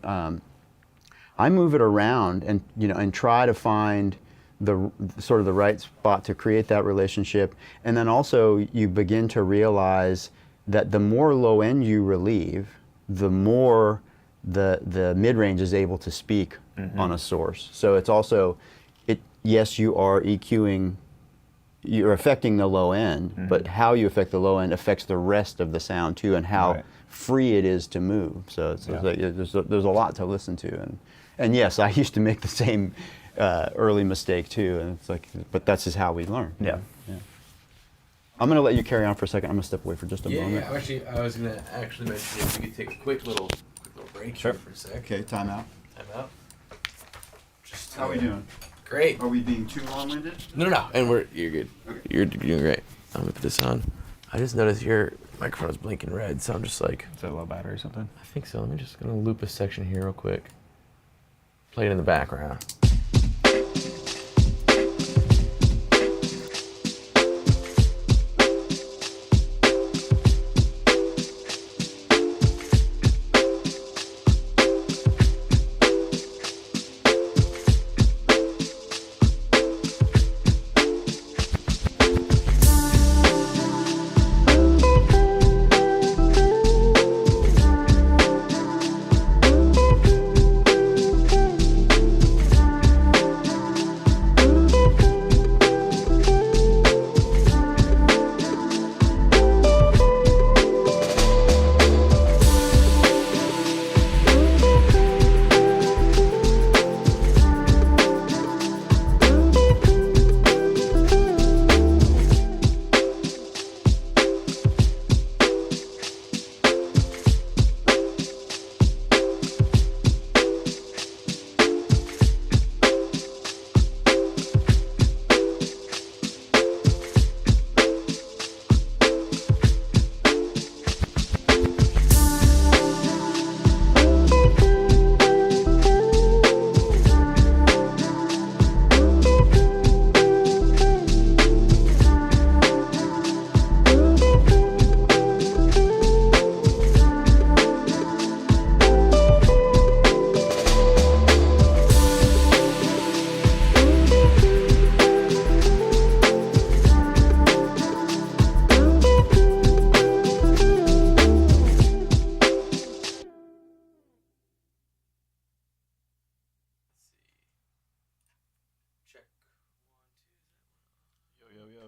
I move it around and try to find the sort of the right spot to create that relationship, and then also you begin to realize that the more low end you relieve, the more the mid range is able to speak on a source. So it's also yes, you are EQing. You're affecting the low end, but how you affect the low end affects the rest of the sound too, and how free it is to move. So it's like, there's a lot to listen to, and yes, I used to make the same early mistake too, and it's like, but that's just how we learn. Yeah. I'm gonna let you carry on for a second. I'm gonna step away for just a moment. Yeah. Actually, I was gonna mention if we could take a quick little break here for a sec. Okay, time out. Time out. Just How are we doing? Great. Are we being too long-winded? No, and you're good. Okay. You're doing great. I'm gonna put this on. I just noticed your microphone is blinking red, so I'm just like. Is that a low battery or something? I think so. Let me just gonna loop a section here real quick. Play it in the background.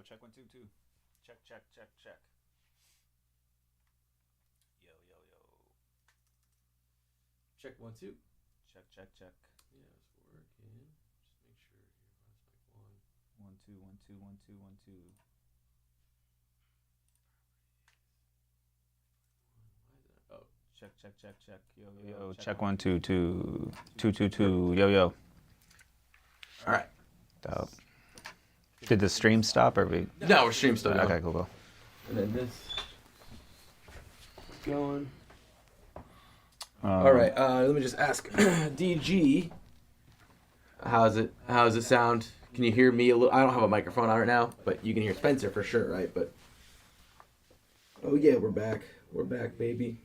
check 1 2 2. Check check check check. Yo yo yo. Check 1 2. Check check check. Yeah, it's working. Just make sure here. Runs like 1. 1 2 1 2 1 2 1 2. Oh, Check check check check. Yo yo. Check 1 2 2 2 2 2. Yo yo. all right. Dope. Did the stream stop or we? No, we're stream still going. Okay, cool. And then this going. All right. Let me just ask DG. How's it sound? Can you hear me a little? I don't have a microphone on right now, but you can hear Spencer for sure, right? But oh yeah, we're back. We're back, baby.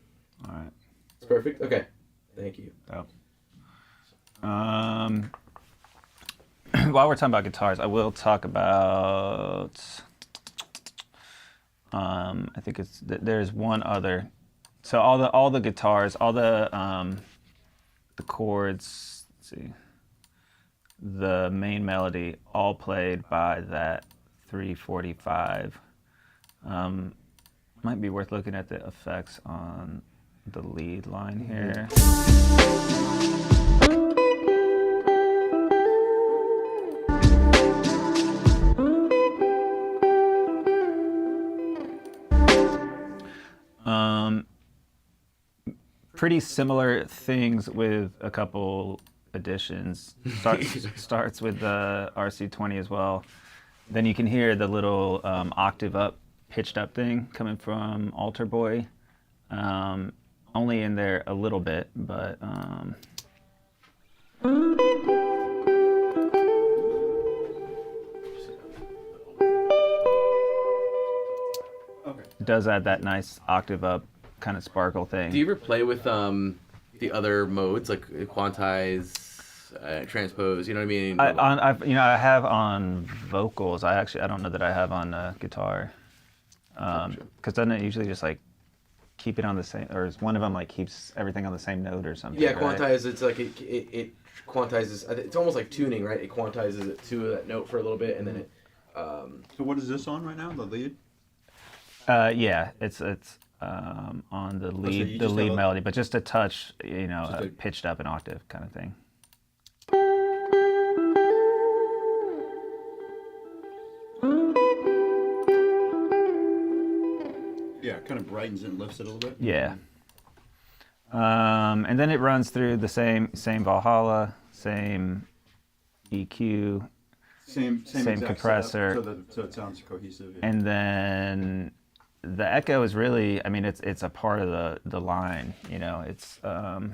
All right. It's perfect. Okay. Thank you. Dope. While we're talking about guitars, I will talk about. I think there's one other. So all the guitars, all the chords. Let's see. The main melody, all played by that 345. Might be worth looking at the effects on the lead line here. Pretty similar things with a couple additions. Starts with the RC20 as well. Then you can hear the little octave up, pitched up thing coming from Altar Boy. Only in there a little bit, but it does add that nice octave up kind of sparkle thing. Do you ever play with the other modes like quantize, transpose? You know what I mean? I have on vocals. I don't know that I have on guitar. Because doesn't it usually just like keep it on the same, or is one of them like keeps everything on the same note or something? Yeah, right? quantize. It's like it quantizes. It's almost like tuning, right? It quantizes it to that note for a little bit, and then it. So what is this on right now? The lead? Yeah, it's on the lead melody, but just a touch, pitched up an octave kind of thing. Yeah, it kind of brightens it and lifts it a little bit. Yeah. And then it runs through the same Valhalla, same EQ, same compressor, setup, so it sounds cohesive. Yeah. and then the echo is really, it's a part of the line, it's, and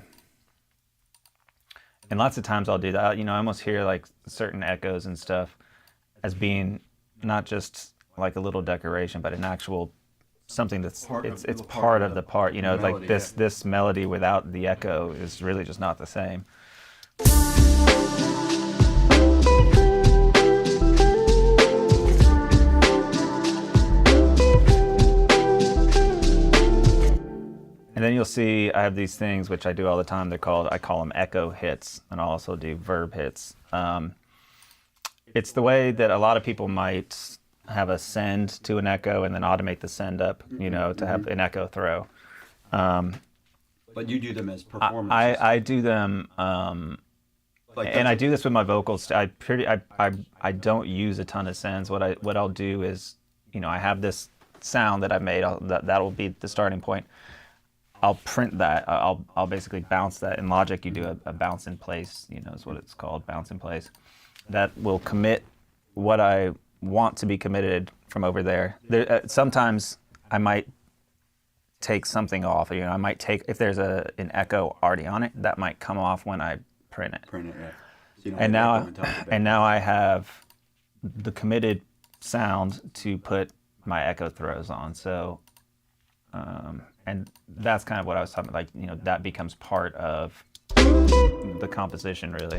lots of times I'll do that, I almost hear like certain echoes and stuff as being not just like a little decoration, but an actual something that's, it's part of the part, melody, like this melody without the echo is really just not the same. And then you'll see I have these things which I do all the time. I call them echo hits, and I'll also do verb hits. It's the way that a lot of people might have a send to an echo and then automate the send up, to have an echo throw. But you do them as performances. I do them, and I do this with my vocals. I don't use a ton of sends. What I'll do is, I have this sound that I've made. That'll be the starting point. I'll print that. I'll basically bounce that. In Logic, you do a bounce in place. Is what it's called, bounce in place. That will commit what I want to be committed from over there. Sometimes I might take something off. I might take, if there's an echo already on it, that might come off when I print it. Yeah. So and now I have the committed sound to put my echo throws on. So, and that's kind of what I was talking about. Like, that becomes part of the composition, really.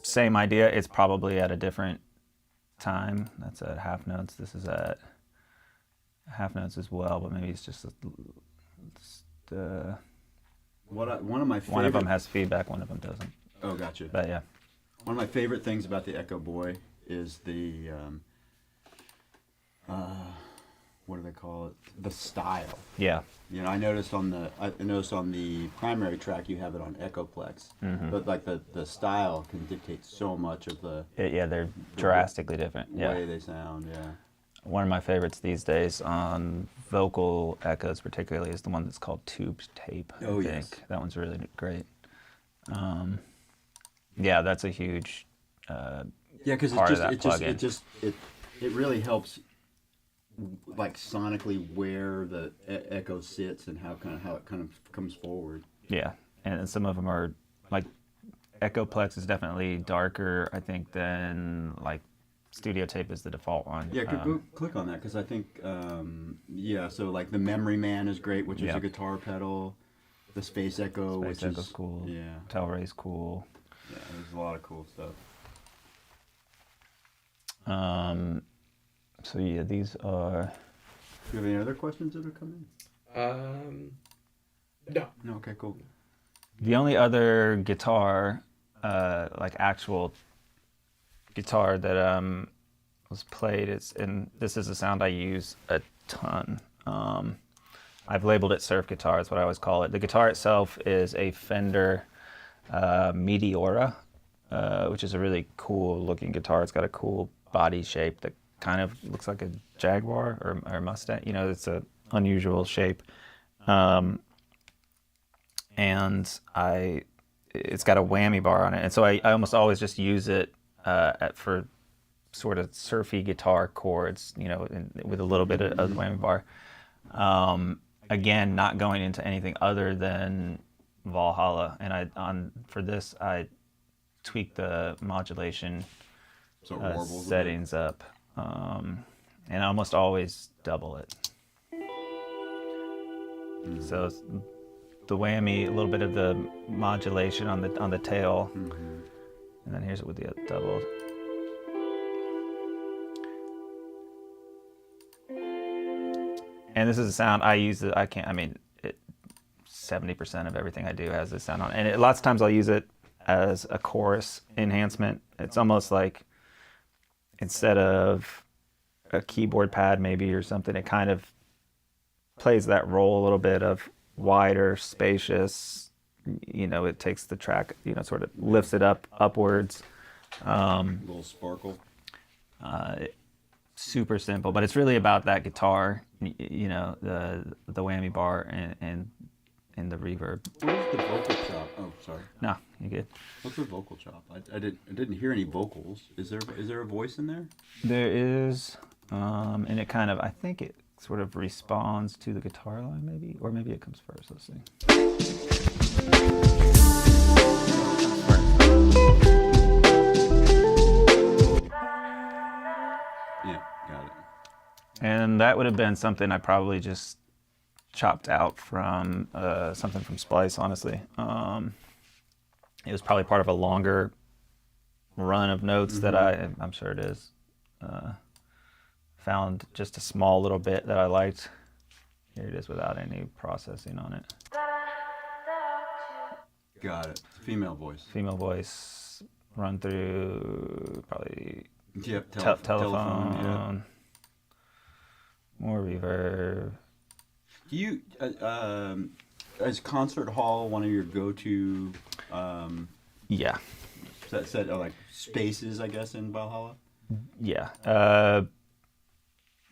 Same idea. It's probably at a different time. That's at half notes. This is at half notes as well, but maybe it's just the One of my favorite. one of them has feedback, one of them doesn't. Oh, gotcha. But yeah, One of my favorite things about the Echo Boy is the what do they call it? The style. yeah, You know, I noticed on the primary track you have it on Echoplex, but like the style can dictate so much of the they're drastically different. Yeah. way they sound. Yeah. One of my favorites these days on vocal echoes, particularly, is the one that's called Tubed Tape. Oh, I yes. think that one's really great. Yeah, that's a huge. Yeah, because part of that plugin. it really helps, like sonically where the echo sits and how it kind of comes forward. Yeah, and some of them are like Echoplex is definitely darker, I think, than like Studio Tape is the default one. Yeah, go click on that because I think so like the Memory Man is great, which is Yeah. a guitar pedal. The Space Echo, Space which Echo's is cool. Yeah, Telray's cool. yeah, there's a lot of cool stuff. So yeah, these are. Do you have any other questions that have come in? No. No. Okay, cool. The only other guitar, like actual guitar that was played and this is a sound I use a ton. I've labeled it surf guitar. That's what I always call it. The guitar itself is a Fender Meteora, which is a really cool looking guitar. It's got a cool body shape that kind of looks like a Jaguar or Mustang. You know, it's an unusual shape. And it's got a whammy bar on it. And so I almost always just use it for sort of surfy guitar chords, you know, with a little bit of the whammy bar. Again, not going into anything other than Valhalla. And for this, I tweak the modulation So it warbles a bit. settings up, and I almost always double it. So it's the whammy, a little bit of the modulation on the tail, and then here's it with the double. And this is a sound I use. 70% of everything I do has this sound on, and lots of times I'll use it as a chorus enhancement. It's almost like instead of a keyboard pad maybe or something, it kind of plays that role a little bit of wider, spacious. You know, it takes the track, you know, sort of lifts it upwards. A little sparkle. Super simple, but it's really about that guitar, you know, the whammy bar and the reverb. Where's the vocal chop? Oh, sorry. No, you good. What's the vocal chop? I didn't hear any vocals. Is there a voice in there? There is, and it kind of, I think it sort of responds to the guitar line maybe, or maybe it comes first. Let's see. Yeah, got it. And that would have been something I probably just chopped out from something from Splice, honestly. It was probably part of a longer run of notes that I'm sure it is. Found just a small little bit that I liked. Here it is without any processing on it. Got it. Female voice. Female voice, run through probably Yep. telephone. Yeah. More reverb. Do you is concert hall one of your go-to Yeah. set like spaces, I guess, in Valhalla? Yeah.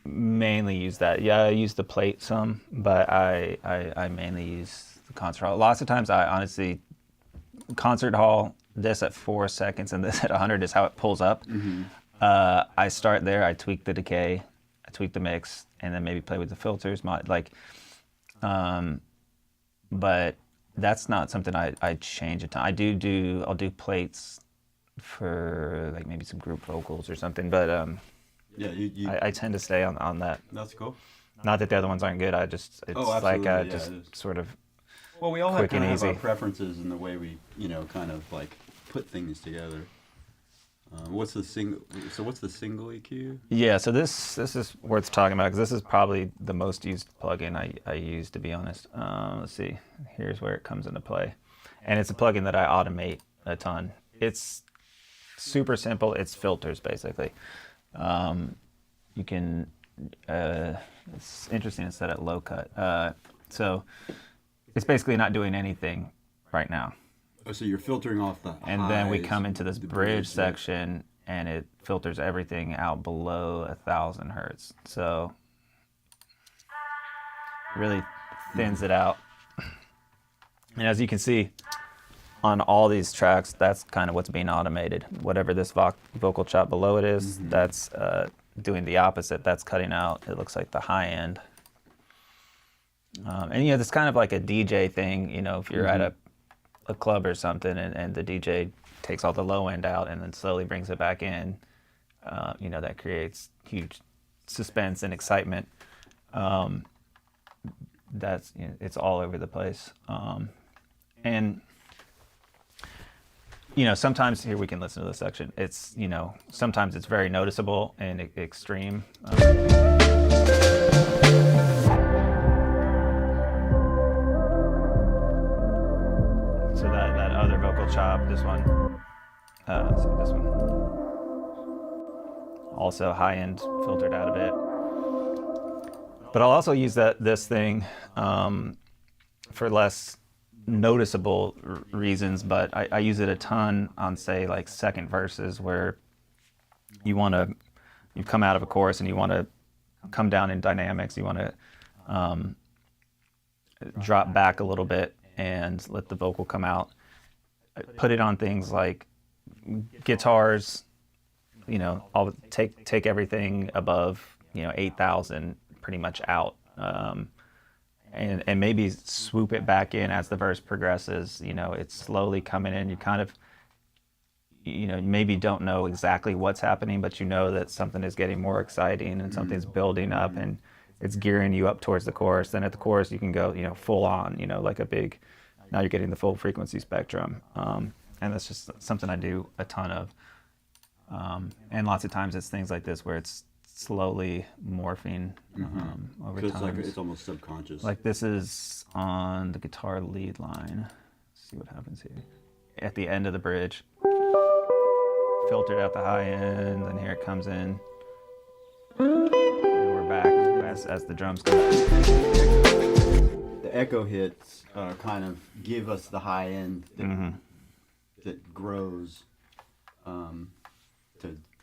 Mainly use that. Yeah, I use the plate some, but I mainly use the concert hall. Lots of times I honestly, concert hall, this at 4 seconds and this at 100 is how it pulls up. I start there, I tweak the decay, I tweak the mix, and then maybe play with the filters. But that's not something I change a ton. I'll do plates for like maybe some group vocals or something, but Yeah, I tend to stay on that. that's cool. Not that the other ones aren't good. It's absolutely, like yeah, just it is. sort of. Well, we all have Quick and kind of have our easy. preferences in the way we, kind of like put things together. What's the single? So what's the single EQ? Yeah, so this is worth talking about because this is probably the most used plugin I use, to be honest. Let's see. Here's where it comes into play. And it's a plugin that I automate a ton. It's super simple. It's filters, basically. You can, it's interesting it's set at low cut. So it's basically not doing anything right now. Oh, so you're filtering off the And then we highs, come into this the bridge yeah. section, and it filters everything out below 1,000 hertz. So it really thins it out. And as you can see on all these tracks, that's kind of what's being automated. Whatever this vocal chop below it is, that's doing the opposite. That's cutting out, it looks like, the high end. And it's kind of like a DJ thing, if you're at a club or something, and the DJ takes all the low end out and then slowly brings it back in, that creates huge suspense and excitement. That's it's all over the place. And sometimes here we can listen to this section. It's sometimes it's very noticeable and extreme. So that other vocal chop, this one, let's see, this one, also high end filtered out a bit. But I'll also use this thing for less noticeable reasons, but I use it a ton on, say, like second verses where you've come out of a chorus and you want to come down in dynamics, you want to drop back a little bit and let the vocal come out. Put it on things like guitars, I'll take everything above 8,000 pretty much out, and maybe swoop it back in as the verse progresses. It's slowly coming in. You kind of maybe don't know exactly what's happening, but that something is getting more exciting and something's building up and it's gearing you up towards the chorus. Then at the chorus you can go full on, like a big, now you're getting the full frequency spectrum. And that's just something I do a ton of. And lots of times it's things like this where it's slowly morphing over time. It's almost subconscious. Like this is on the guitar lead line. Let's see what happens here. At the end of the bridge, filtered out the high end, and here it comes in. And we're back as the drums come back. The echo hits kind of give us the high end that grows to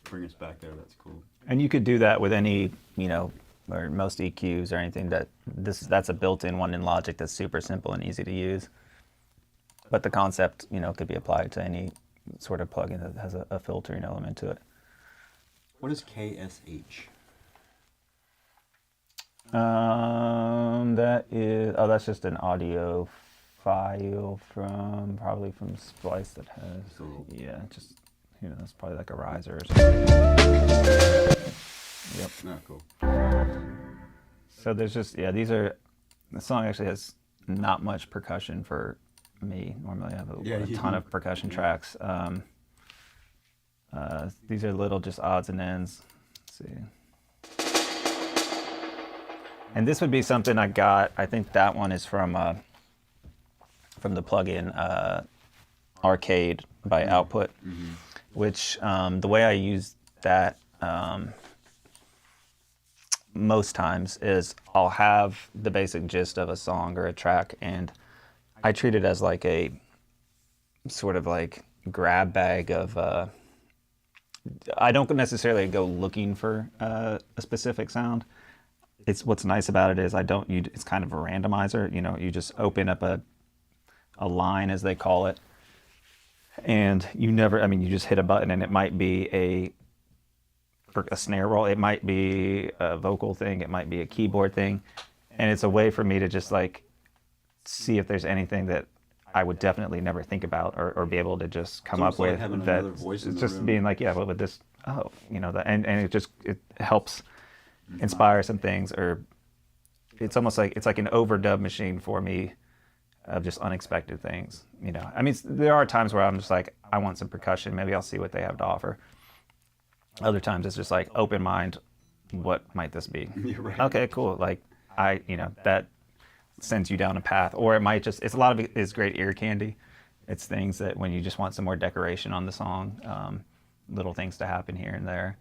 bring us back there. That's cool. And you could do that with any, or most EQs or anything. That's a built-in one in Logic that's super simple and easy to use. But the concept, could be applied to any sort of plugin that has a filtering element to it. What is KSH? That's just an audio file probably from Splice that has, just, that's probably like a riser or something. Yep. Oh, cool. So there's just, the song actually has not much percussion for me. Normally I have a ton of percussion tracks. These are little just odds and ends. Let's see. And this would be something I got. I think that one is from the plugin Arcade by Output, which the way I use that most times is I'll have the basic gist of a song or a track, and I treat it as like a sort of like grab bag of. I don't necessarily go looking for a specific sound. It's what's nice about it is it's kind of a randomizer. You just open up a line, as they call it, and you just hit a button, and it might be a snare roll, it might be a vocal thing, it might be a keyboard thing, and it's a way for me to just like see if there's anything that I would definitely never think about or be able to just come up with. Having that another voice in it's the just room. being like, what would this? And it helps inspire some things, or it's almost like it's like an overdub machine for me of just unexpected things. You know, I mean, there are times where I'm just like, I want some percussion. Maybe I'll see what they have to offer. Other times it's just like open mind. What might this be? Right. Okay, cool. Like that sends you down a path, or it might just. It's a lot of it is great ear candy. It's things that when you just want some more decoration on the song, little things to happen here and there.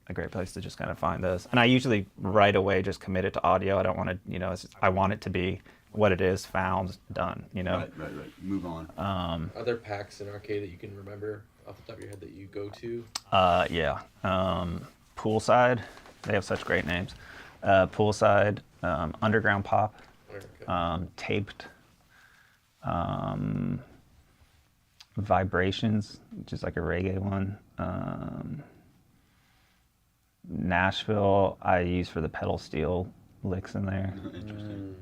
A great place to just kind of find those. And I usually right away just commit it to audio. I don't want to, I want it to be what it is, found, done, Right. Move on. Are there packs in arcade that you can remember off the top of your head that you go to? Yeah. Poolside. They have such great names. Poolside, Underground Pop, Okay. Taped, Vibrations, which is like a reggae one. Nashville, I use for the pedal steel licks in there. Interesting.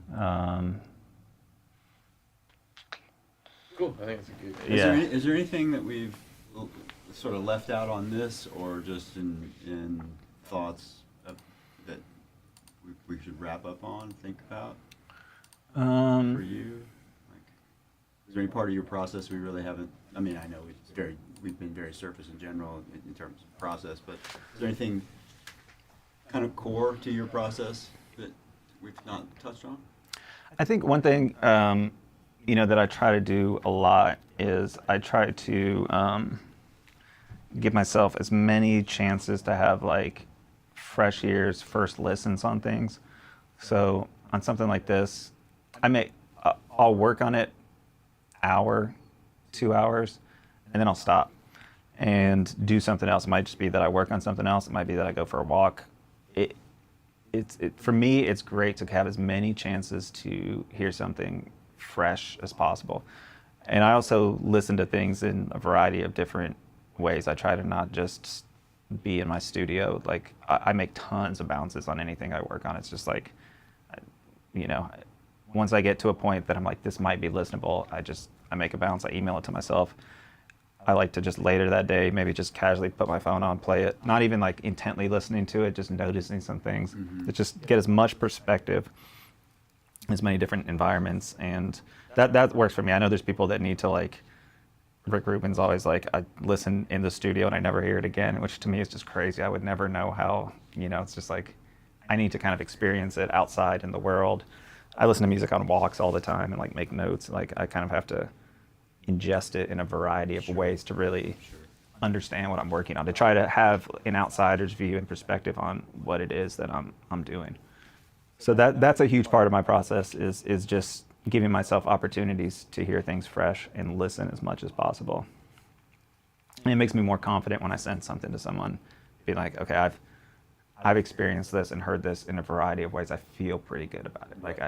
Cool. I think it's a good. Yeah. Is there anything that we've sort of left out on this, or just in thoughts that we should wrap up on, think about for you? Like, is there any part of your process we really haven't? I mean, I know we've been very surface in general in terms of process, but is there anything kind of core to your process that we've not touched on? I think one thing, that I try to do a lot is I try to give myself as many chances to have like fresh ears, first listens on things. So on something like this, I'll work on it hour, 2 hours, and then I'll stop and do something else. It might just be that I work on something else. It might be that I go for a walk. For me, it's great to have as many chances to hear something fresh as possible. And I also listen to things in a variety of different ways. I try to not just be in my studio. Like I make tons of bounces on anything I work on. It's just like, once I get to a point that I'm like, this might be listenable, I make a bounce, I email it to myself. I like to just later that day, maybe just casually put my phone on, play it, not even like intently listening to it, just noticing some things. Mm-hmm. To just get as much perspective, as many different environments, and that works for me. I know there's people that need to like, Rick Rubin's always like, I listen in the studio and I never hear it again, which to me is just crazy. I would never know how, it's just like, I need to kind of experience it outside in the world. I listen to music on walks all the time and like make notes. Like I kind of have to ingest it in a variety of ways to really understand what I'm working on, to try to have an outsider's view and perspective on what it is that I'm doing. So that's a huge part of my process is just giving myself opportunities to hear things fresh and listen as much as possible. And it makes me more confident when I send something to someone, be like, okay, I've experienced this and heard this in a variety of ways. I feel pretty good about it. Like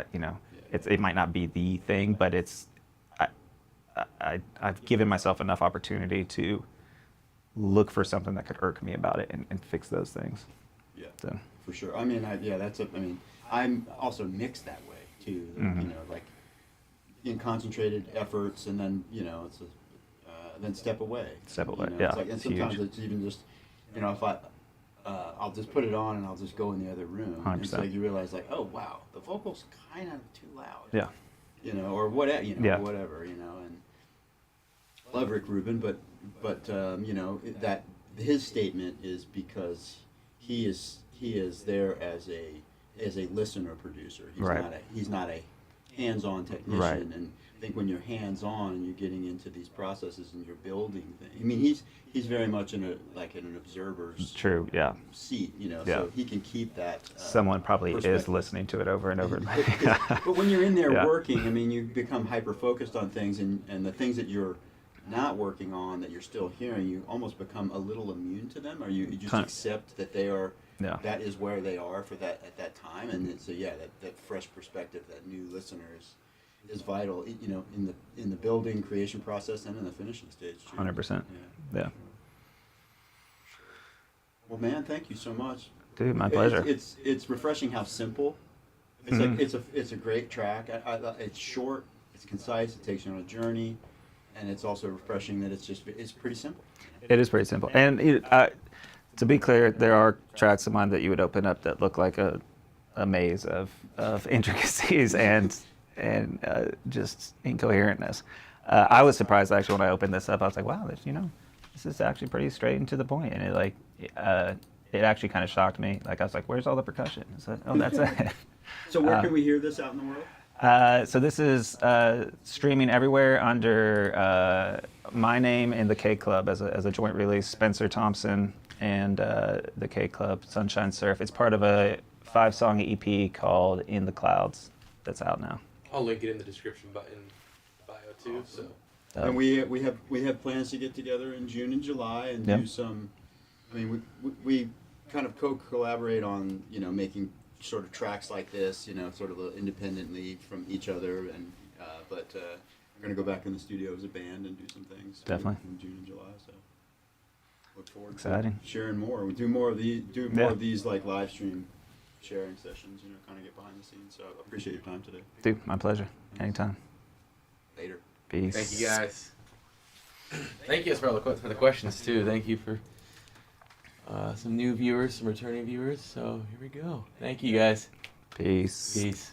it might not be the thing, but I've given myself enough opportunity to look for something that could irk me about it and fix those things. Yeah, so. For sure. I mean, I'm also mixed that way too. Mm-hmm. Like in concentrated efforts, and then it's then step away. Step away. It's Yeah. like, and It's sometimes huge. it's even just if I'll just put it on and I'll just go in the other room. 100%. And so you realize like, oh wow, the vocal's kind of too loud. Yeah. Or whatever. Yeah. Whatever. And love Rick Rubin, but that his statement is because he is there as a listener producer. He's not a hands-on technician. Right. And I think when you're hands-on and you're getting into these processes and you're building things, I mean he's very much in an observer's True. Yeah. seat. Yeah. So he can keep that. Someone probably is perspective. listening to it over and over. But when you're in there Yeah. working, I mean, you become hyper-focused on things, and the things that you're not working on that you're still hearing, you almost become a little immune to them, or you just Kind of. accept that they are, Yeah. that is where they are for that at that time, and so that fresh perspective, that new listener is vital, in the building, creation process, and in the finishing stage too. 100%. Yeah. Well, man, thank you so much. Dude, my pleasure. It's refreshing how simple. It's Mhm. like it's a great track. It's short, it's concise, it takes you on a journey, and it's also refreshing that it's pretty simple. It is pretty simple. And to be clear, there are tracks of mine that you would open up that look like a maze of intricacies, and and just incoherentness. I was surprised actually when I opened this up. I was like, wow, this is actually pretty straight and to the point, and it actually kind of shocked me. Like I was like, where's all the percussion? I said, oh, that's it. So where can we hear this out in the world? So this is streaming everywhere under my name and the K Club as a joint release. Spencer Thomson and the K Club, Sunshine Surf. It's part of a 5-song EP called In the Clouds that's out now. I'll link it in the description in bio too. So. And we have plans to get together in June and July and do some. I mean, we kind of collaborate on making sort of tracks like this, sort of independently from each other, and but we're gonna go back in the studio as a band and do some things. Definitely. In June and July, so look forward Exciting. to sharing more. We do more of these like live stream sharing sessions, kind of get behind the scenes. So I appreciate your time today. Dude, my pleasure. Anytime. Later. Peace. Thank you guys. Thank you guys for the questions too. Thank you for some new viewers, some returning viewers. So here we go. Thank you guys. Peace. Peace.